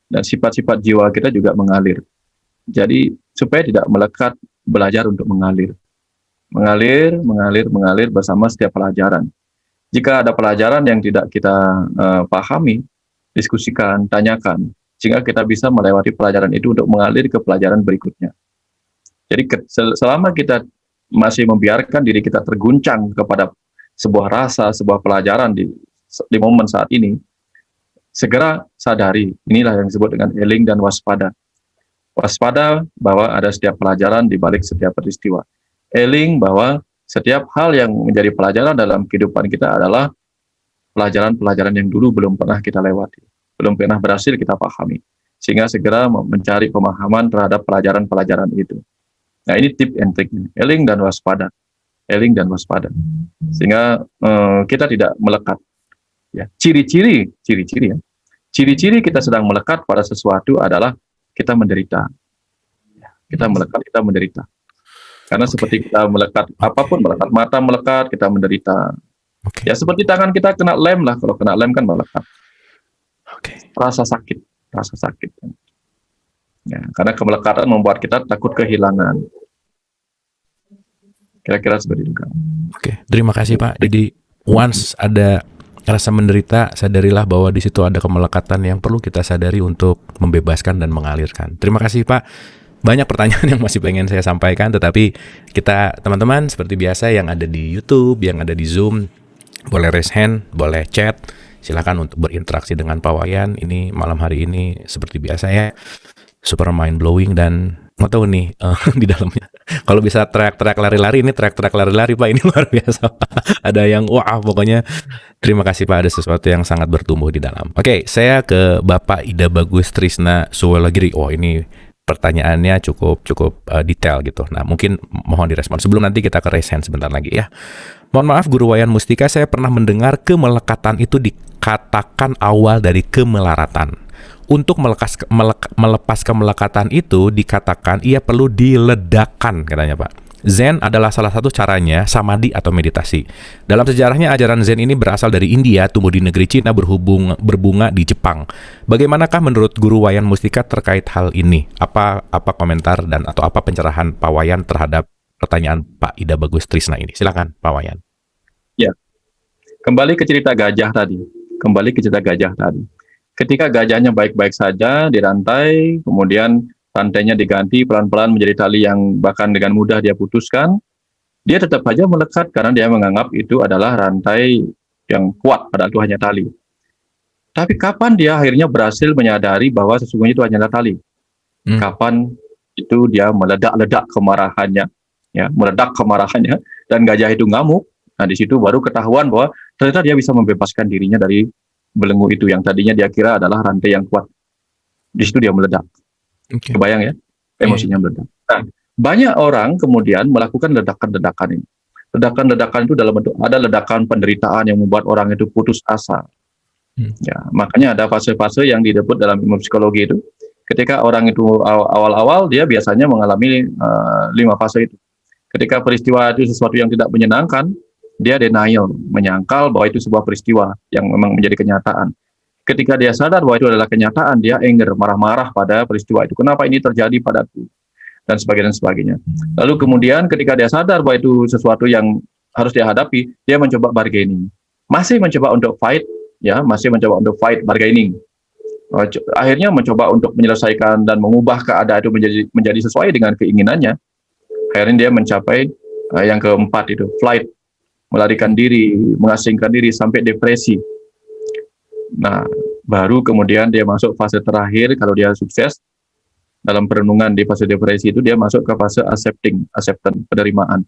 Dan sifat-sifat jiwa kita juga mengalir. Jadi supaya tidak melekat, belajar untuk mengalir. Mengalir bersama setiap pelajaran. Jika ada pelajaran yang tidak kita pahami, diskusikan, tanyakan, sehingga kita bisa melewati pelajaran itu untuk mengalir ke pelajaran berikutnya. Jadi selama kita masih membiarkan diri kita terguncang kepada sebuah rasa, sebuah pelajaran di momen saat ini, segera sadari, inilah yang disebut dengan eling dan waspada. Waspada bahwa ada setiap pelajaran di balik setiap peristiwa. Eling bahwa setiap hal yang menjadi pelajaran dalam kehidupan kita adalah pelajaran-pelajaran yang dulu belum pernah kita lewati, belum pernah berhasil kita pahami, sehingga segera mencari pemahaman terhadap pelajaran-pelajaran itu. Nah, ini tip and trick, eling dan waspada, sehingga kita tidak melekat. Ya, ciri-ciri ya. Ciri-ciri kita sedang melekat pada sesuatu adalah kita menderita. Ya, kita melekat, kita menderita. Karena seperti kita melekat, apapun melekat, mata melekat, kita menderita. Ya seperti tangan kita kena lem lah, kalau kena lem kan melekat. Rasa sakit. Ya, karena kemelekatan membuat kita takut kehilangan. Kira-kira seperti itu kan. Oke, terima kasih Pak. Jadi once ada rasa menderita, sadarilah bahwa di situ ada kemelekatan yang perlu kita sadari untuk membebaskan dan mengalirkan. Terima kasih Pak. Banyak pertanyaan yang masih pengen saya sampaikan, tetapi kita teman-teman seperti biasa yang ada di YouTube, yang ada di Zoom, boleh raise hand, boleh chat, silakan untuk berinteraksi dengan Pak Wayan. Ini malam hari ini seperti biasa ya, super mind blowing, dan nggak tahu nih di dalamnya. Kalau bisa teriak-teriak lari-lari, ini teriak-teriak lari-lari Pak, ini luar biasa Pak. Ada yang wah, pokoknya terima kasih Pak, ada sesuatu yang sangat bertumbuh di dalam. Oke, saya ke Bapak Ida Bagus Trisna Suwelagiri. Oh, ini pertanyaannya cukup detail gitu. Nah, mungkin mohon direspon sebelum nanti kita ke raise hand sebentar lagi ya. Mohon maaf Guru Wayan Mustika, saya pernah mendengar kemelekatan itu dikatakan awal dari kemelaratan. Untuk melepas kemelekatan itu dikatakan ia perlu diledakkan katanya Pak. Zen adalah salah satu caranya, samadhi atau meditasi. Dalam sejarahnya ajaran Zen ini berasal dari India, tumbuh di negeri Cina, berbunga di Jepang. Bagaimanakah menurut Guru Wayan Mustika terkait hal ini? Apa komentar dan atau apa pencerahan Pak Wayan terhadap pertanyaan Pak Ida Bagus Trisna ini? Silakan Pak Wayan. Ya, kembali ke cerita gajah tadi. Ketika gajahnya baik-baik saja dirantai, kemudian rantainya diganti pelan-pelan menjadi tali yang bahkan dengan mudah dia putuskan, dia tetap saja melekat karena dia menganggap itu adalah rantai yang kuat, padahal itu hanya tali. Tapi kapan dia akhirnya berhasil menyadari bahwa sesungguhnya itu hanyalah tali? Kapan itu dia meledak kemarahannya, dan gajah itu ngamuk. Nah, di situ baru ketahuan bahwa ternyata dia bisa membebaskan dirinya dari belenggu itu yang tadinya dia kira adalah rantai yang kuat. Di situ dia meledak. Kebayang ya, emosinya meledak. Nah, banyak orang kemudian melakukan ledakan-ledakan ini. Ledakan-ledakan itu dalam bentuk ada ledakan penderitaan yang membuat orang itu putus asa. Ya, makanya ada fase-fase yang disebut dalam ilmu psikologi itu. Ketika orang itu awal-awal dia biasanya mengalami 5 fase itu. Ketika peristiwa itu sesuatu yang tidak menyenangkan, dia denial, menyangkal bahwa itu sebuah peristiwa yang memang menjadi kenyataan. Ketika dia sadar bahwa itu adalah kenyataan, dia anger, marah-marah pada peristiwa itu. Kenapa ini terjadi padaku? Dan sebagainya, dan sebagainya. Lalu kemudian ketika dia sadar bahwa itu sesuatu yang harus dia hadapi, dia mencoba bargaining. Masih mencoba untuk fight, ya, masih mencoba untuk fight bargaining. Akhirnya mencoba untuk menyelesaikan dan mengubah keadaan itu menjadi sesuai dengan keinginannya. Akhirnya dia mencapai yang keempat itu, flight, melarikan diri, mengasingkan diri sampai depresi. Nah, baru kemudian dia masuk fase terakhir kalau dia sukses dalam perenungan di fase depresi itu, dia masuk ke fase acceptance, penerimaan.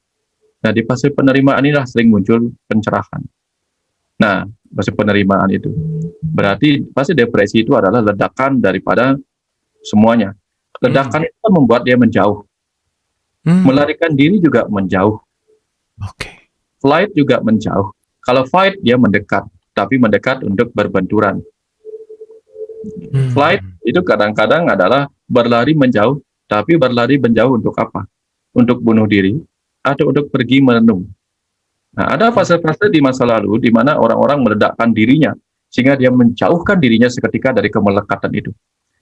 Nah, di fase penerimaan inilah sering muncul pencerahan. Nah, fase penerimaan itu berarti fase depresi itu adalah ledakan daripada semuanya. Ledakan itu kan membuat dia menjauh. Melarikan diri juga menjauh. Flight juga menjauh. Kalau fight dia mendekat, tapi mendekat untuk berbenturan. Flight itu kadang-kadang adalah berlari menjauh, tapi berlari menjauh untuk apa? Untuk bunuh diri atau untuk pergi merenung. Nah, ada fase-fase di masa lalu di mana orang-orang meledakkan dirinya sehingga dia menjauhkan dirinya seketika dari kemelekatan itu.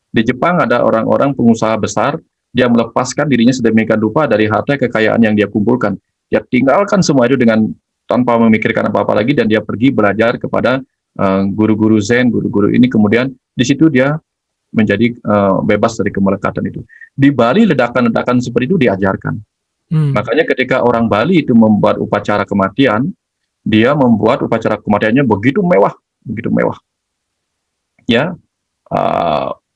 Di Jepang ada orang-orang pengusaha besar, dia melepaskan dirinya sedemikian rupa dari harta kekayaan yang dia kumpulkan. Dia tinggalkan semua itu dengan tanpa memikirkan apa-apa lagi, dan dia pergi belajar kepada guru-guru Zen, guru-guru ini, kemudian di situ dia menjadi bebas dari kemelekatan itu. Di Bali ledakan-ledakan seperti itu diajarkan. Makanya ketika orang Bali itu membuat upacara kematian, dia membuat upacara kematiannya begitu mewah. Ya,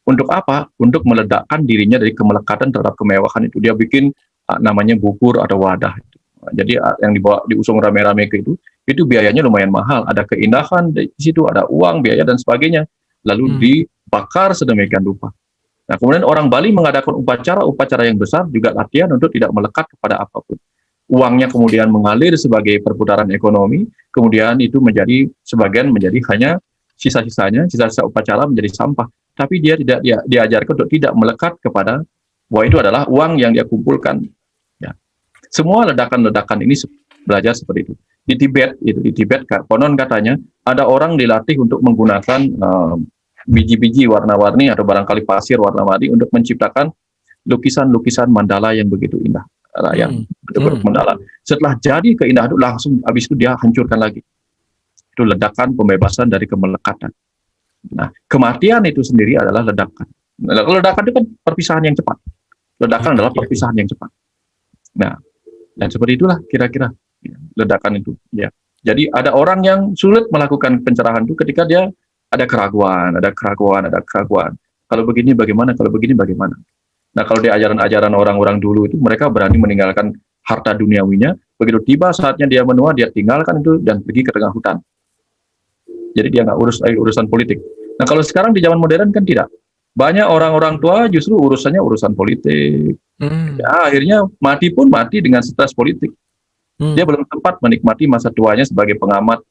untuk apa? Untuk meledakkan dirinya dari kemelekatan terhadap kemewahan itu. Dia bikin namanya bubur atau wadah. Jadi yang diusung rame-rame ke itu biayanya lumayan mahal. Ada keindahan di situ, ada uang, biaya dan sebagainya. Lalu dibakar sedemikian rupa. Nah, kemudian orang Bali mengadakan upacara yang besar juga latihan untuk tidak melekat kepada apapun. Uangnya kemudian mengalir sebagai perputaran ekonomi, kemudian itu menjadi sebagian menjadi hanya sisa-sisanya, sisa-sisa upacara menjadi sampah. Tapi dia tidak diajarkan untuk tidak melekat kepada bahwa itu adalah uang yang dia kumpulkan. Ya. Semua ledakan-ledakan ini belajar seperti itu. Di Tibet konon katanya ada orang dilatih untuk menggunakan biji-biji warna-warni atau barangkali pasir warna-warni untuk menciptakan lukisan-lukisan mandala yang begitu indah. Yang bentuk mandala. Setelah jadi keindahan itu langsung habis itu dia hancurkan lagi. Itu ledakan pembebasan dari kemelekatan. Nah, kematian itu sendiri adalah ledakan. Ledakan itu kan perpisahan yang cepat. Ledakan adalah perpisahan yang cepat. Nah, dan seperti itulah kira-kira ledakan itu. Ya. Jadi ada orang yang sulit melakukan pencerahan itu ketika dia ada keraguan. Kalau begini bagaimana? Kalau begini bagaimana? Nah, kalau di ajaran-ajaran orang-orang dulu itu mereka berani meninggalkan harta duniawinya. Begitu tiba saatnya dia menua, dia tinggalkan itu dan pergi ke tengah hutan. Jadi dia nggak urus lagi urusan politik. Nah, kalau sekarang di zaman modern kan tidak. Banyak orang-orang tua justru urusannya urusan politik. Ya, akhirnya mati pun mati dengan stres politik. Dia belum sempat menikmati masa tuanya sebagai pengamat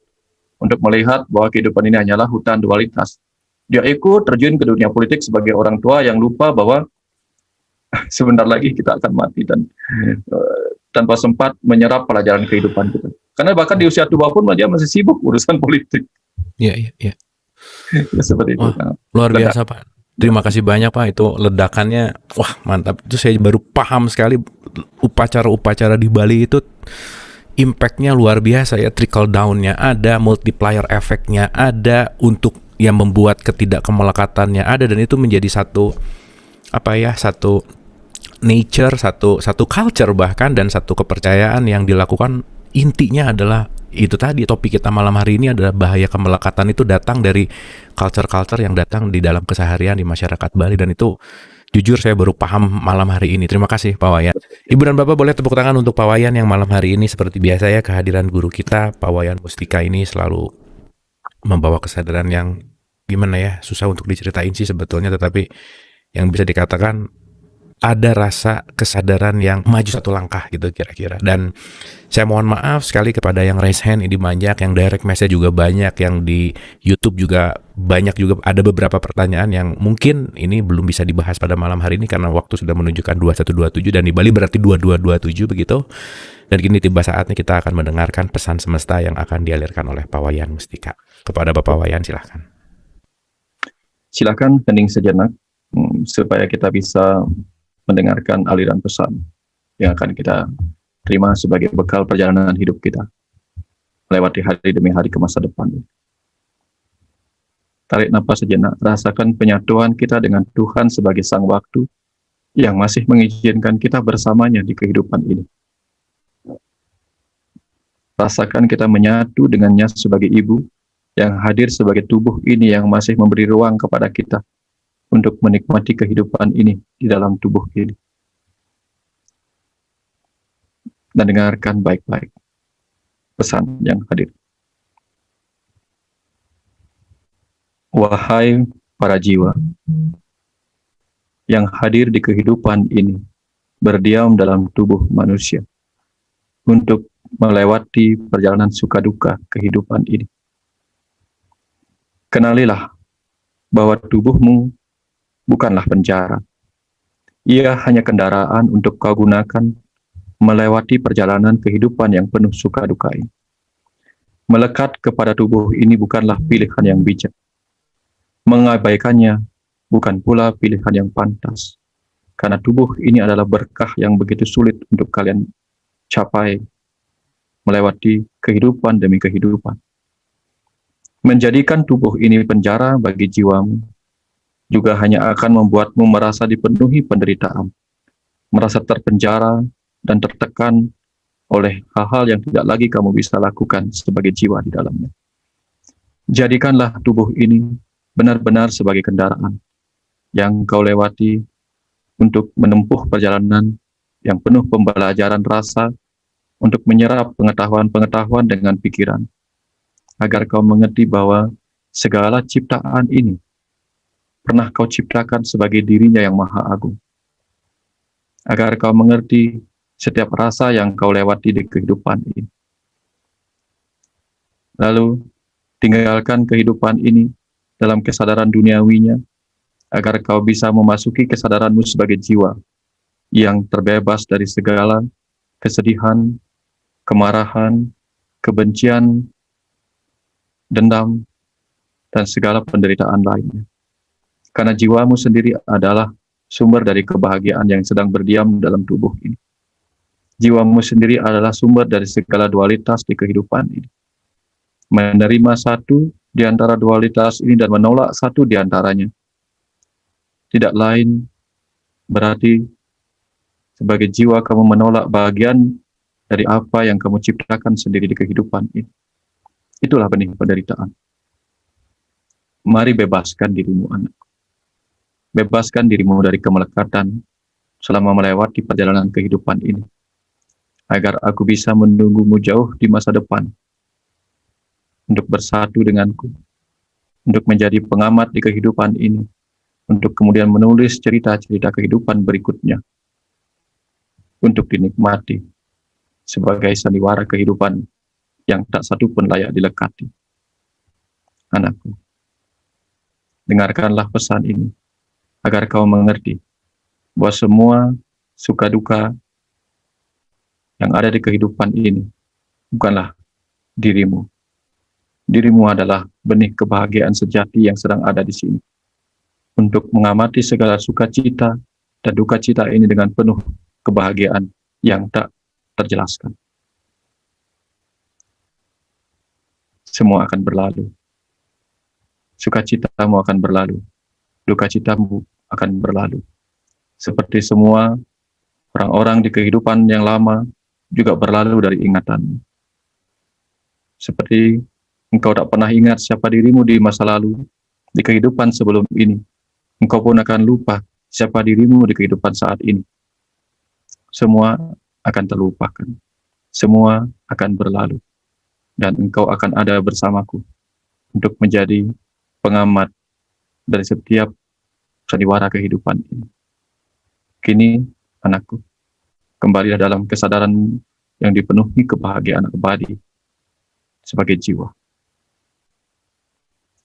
untuk melihat bahwa kehidupan ini hanyalah hutan dualitas. Dia ikut terjun ke dunia politik sebagai orang tua yang lupa bahwa sebentar lagi kita akan mati dan tanpa sempat menyerap pelajaran kehidupan kita. Karena bahkan di usia tua pun dia masih sibuk urusan politik. Iya. Ya, seperti itu. Wah, luar biasa Pak. Terima kasih banyak Pak, itu ledakannya wah mantap. Itu saya baru paham sekali upacara-upacara di Bali itu impact-nya luar biasa ya, trickle down-nya ada, multiplier efeknya ada, untuk yang membuat ketidakkemelekatannya ada, dan itu menjadi satu nature, satu culture bahkan, dan satu kepercayaan yang dilakukan. Intinya adalah itu tadi, topik kita malam hari ini adalah bahaya kemelekatan itu datang dari culture-culture yang datang di dalam keseharian di masyarakat Bali, dan itu jujur saya baru paham malam hari ini. Terima kasih Pak Wayan. Ibu dan Bapak boleh tepuk tangan untuk Pak Wayan yang malam hari ini seperti biasa ya, kehadiran guru kita Pak Wayan Mustika ini selalu membawa kesadaran yang gimana ya, susah untuk diceritain sih sebetulnya, tetapi yang bisa dikatakan ada rasa kesadaran yang maju satu langkah gitu kira-kira. Dan saya mohon maaf sekali kepada yang raise hand ini banyak, yang direct message juga banyak, yang di YouTube juga banyak, juga ada beberapa pertanyaan yang mungkin ini belum bisa dibahas pada malam hari ini karena waktu sudah menunjukkan 21.27 dan di Bali berarti 22.27 begitu. Dan kini tiba saatnya kita akan mendengarkan pesan semesta yang akan dialirkan oleh Pak Wayan Mustika. Kepada Bapak Wayan silahkan. Silakan hening sejenak supaya kita bisa mendengarkan aliran pesan yang akan kita terima sebagai bekal perjalanan hidup kita melewati hari demi hari ke masa depan. Tarik napas sejenak, rasakan penyatuan kita dengan Tuhan sebagai sang waktu yang masih mengizinkan kita bersamanya di kehidupan ini. Rasakan kita menyatu dengannya sebagai ibu yang hadir sebagai tubuh ini yang masih memberi ruang kepada kita untuk menikmati kehidupan ini di dalam tubuh ini. Dan dengarkan baik-baik pesan yang hadir. Wahai para jiwa yang hadir di kehidupan ini, berdiam dalam tubuh manusia untuk melewati perjalanan suka duka kehidupan ini. Kenalilah bahwa tubuhmu bukanlah penjara. Ia hanya kendaraan untuk kau gunakan melewati perjalanan kehidupan yang penuh suka duka ini. Melekat kepada tubuh ini bukanlah pilihan yang bijak. Mengabaikannya bukan pula pilihan yang pantas. Karena tubuh ini adalah berkah yang begitu sulit untuk kalian capai melewati kehidupan demi kehidupan. Menjadikan tubuh ini penjara bagi jiwamu juga hanya akan membuatmu merasa dipenuhi penderitaan, merasa terpenjara dan tertekan oleh hal-hal yang tidak lagi kamu bisa lakukan sebagai jiwa di dalamnya. Jadikanlah tubuh ini benar-benar sebagai kendaraan yang kau lewati untuk menempuh perjalanan yang penuh pembelajaran rasa, untuk menyerap pengetahuan-pengetahuan dengan pikiran, agar kau mengerti bahwa segala ciptaan ini pernah kau ciptakan sebagai dirinya yang maha agung. Agar kau mengerti setiap rasa yang kau lewati di kehidupan ini. Lalu, tinggalkan kehidupan ini dalam kesadaran duniawinya, agar kau bisa memasuki kesadaranmu sebagai jiwa yang terbebas dari segala kesedihan, kemarahan, kebencian, dendam, dan segala penderitaan lainnya. Karena jiwamu sendiri adalah sumber dari kebahagiaan yang sedang berdiam dalam tubuh ini. Jiwamu sendiri adalah sumber dari segala dualitas di kehidupan ini. Menerima satu di antara dualitas ini dan menolak satu di antaranya tidak lain berarti sebagai jiwa kamu menolak bagian dari apa yang kamu ciptakan sendiri di kehidupan ini. Itulah benih penderitaan. Mari bebaskan dirimu, anak. Bebaskan dirimu dari kemelekatan selama melewati perjalanan kehidupan ini, agar aku bisa menunggumu jauh di masa depan, untuk bersatu denganku, untuk menjadi pengamat di kehidupan ini, untuk kemudian menulis cerita-cerita kehidupan berikutnya, untuk dinikmati sebagai sandiwara kehidupan yang tak satu pun layak dilekati. Anakku, dengarkanlah pesan ini, agar kau mengerti bahwa semua suka duka yang ada di kehidupan ini bukanlah dirimu. Dirimu adalah benih kebahagiaan sejati yang sedang ada di sini. Untuk mengamati segala sukacita dan duka cita ini dengan penuh kebahagiaan yang tak terjelaskan. Semua akan berlalu. Sukacitamu akan berlalu. Duka citamu akan berlalu. Seperti semua orang-orang di kehidupan yang lama juga berlalu dari ingatanmu. Seperti engkau tak pernah ingat siapa dirimu di masa lalu, di kehidupan sebelum ini, engkau pun akan lupa siapa dirimu di kehidupan saat ini. Semua akan terlupakan. Semua akan berlalu. Dan engkau akan ada bersamaku untuk menjadi pengamat dari setiap sandiwara kehidupan ini. Kini, anakku, kembalilah dalam kesadaran yang dipenuhi kebahagiaan abadi sebagai jiwa.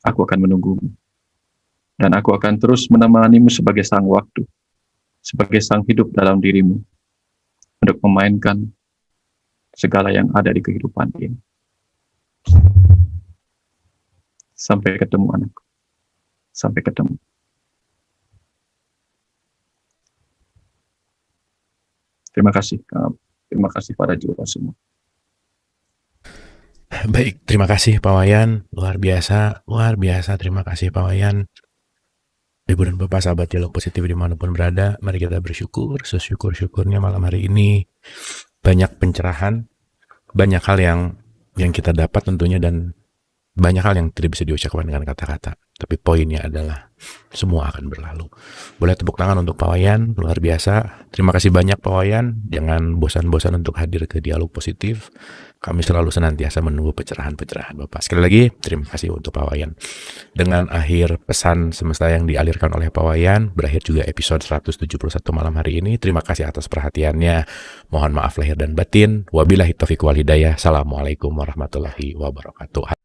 Aku akan menunggumu, dan aku akan terus menemanimu sebagai sang waktu, sebagai sang hidup dalam dirimu, untuk memainkan segala yang ada di kehidupan ini. Sampai ketemu, anakku. Sampai ketemu. Terima kasih. Terima kasih pada jiwa semua. Baik, terima kasih Pak Wayan. Luar biasa. Terima kasih Pak Wayan. Ibu dan Bapak sahabat Dialog Positif dimanapun berada, mari kita bersyukur, sesyukur-syukurnya malam hari ini. Banyak pencerahan, banyak hal yang kita dapat tentunya, dan banyak hal yang tidak bisa diucapkan dengan kata-kata. Tapi poinnya adalah semua akan berlalu. Boleh tepuk tangan untuk Pak Wayan, luar biasa. Terima kasih banyak Pak Wayan. Jangan bosan-bosan untuk hadir ke Dialog Positif. Kami selalu senantiasa menunggu pencerahan-pencerahan Bapak. Sekali lagi, terima kasih untuk Pak Wayan. Dengan akhir pesan semesta yang dialirkan oleh Pak Wayan, berakhir juga episode 171 malam hari ini. Terima kasih atas perhatiannya. Mohon maaf lahir dan batin. Wabillahi taufiq wal hidayah. Assalamualaikum warahmatullahi wabarakatuh.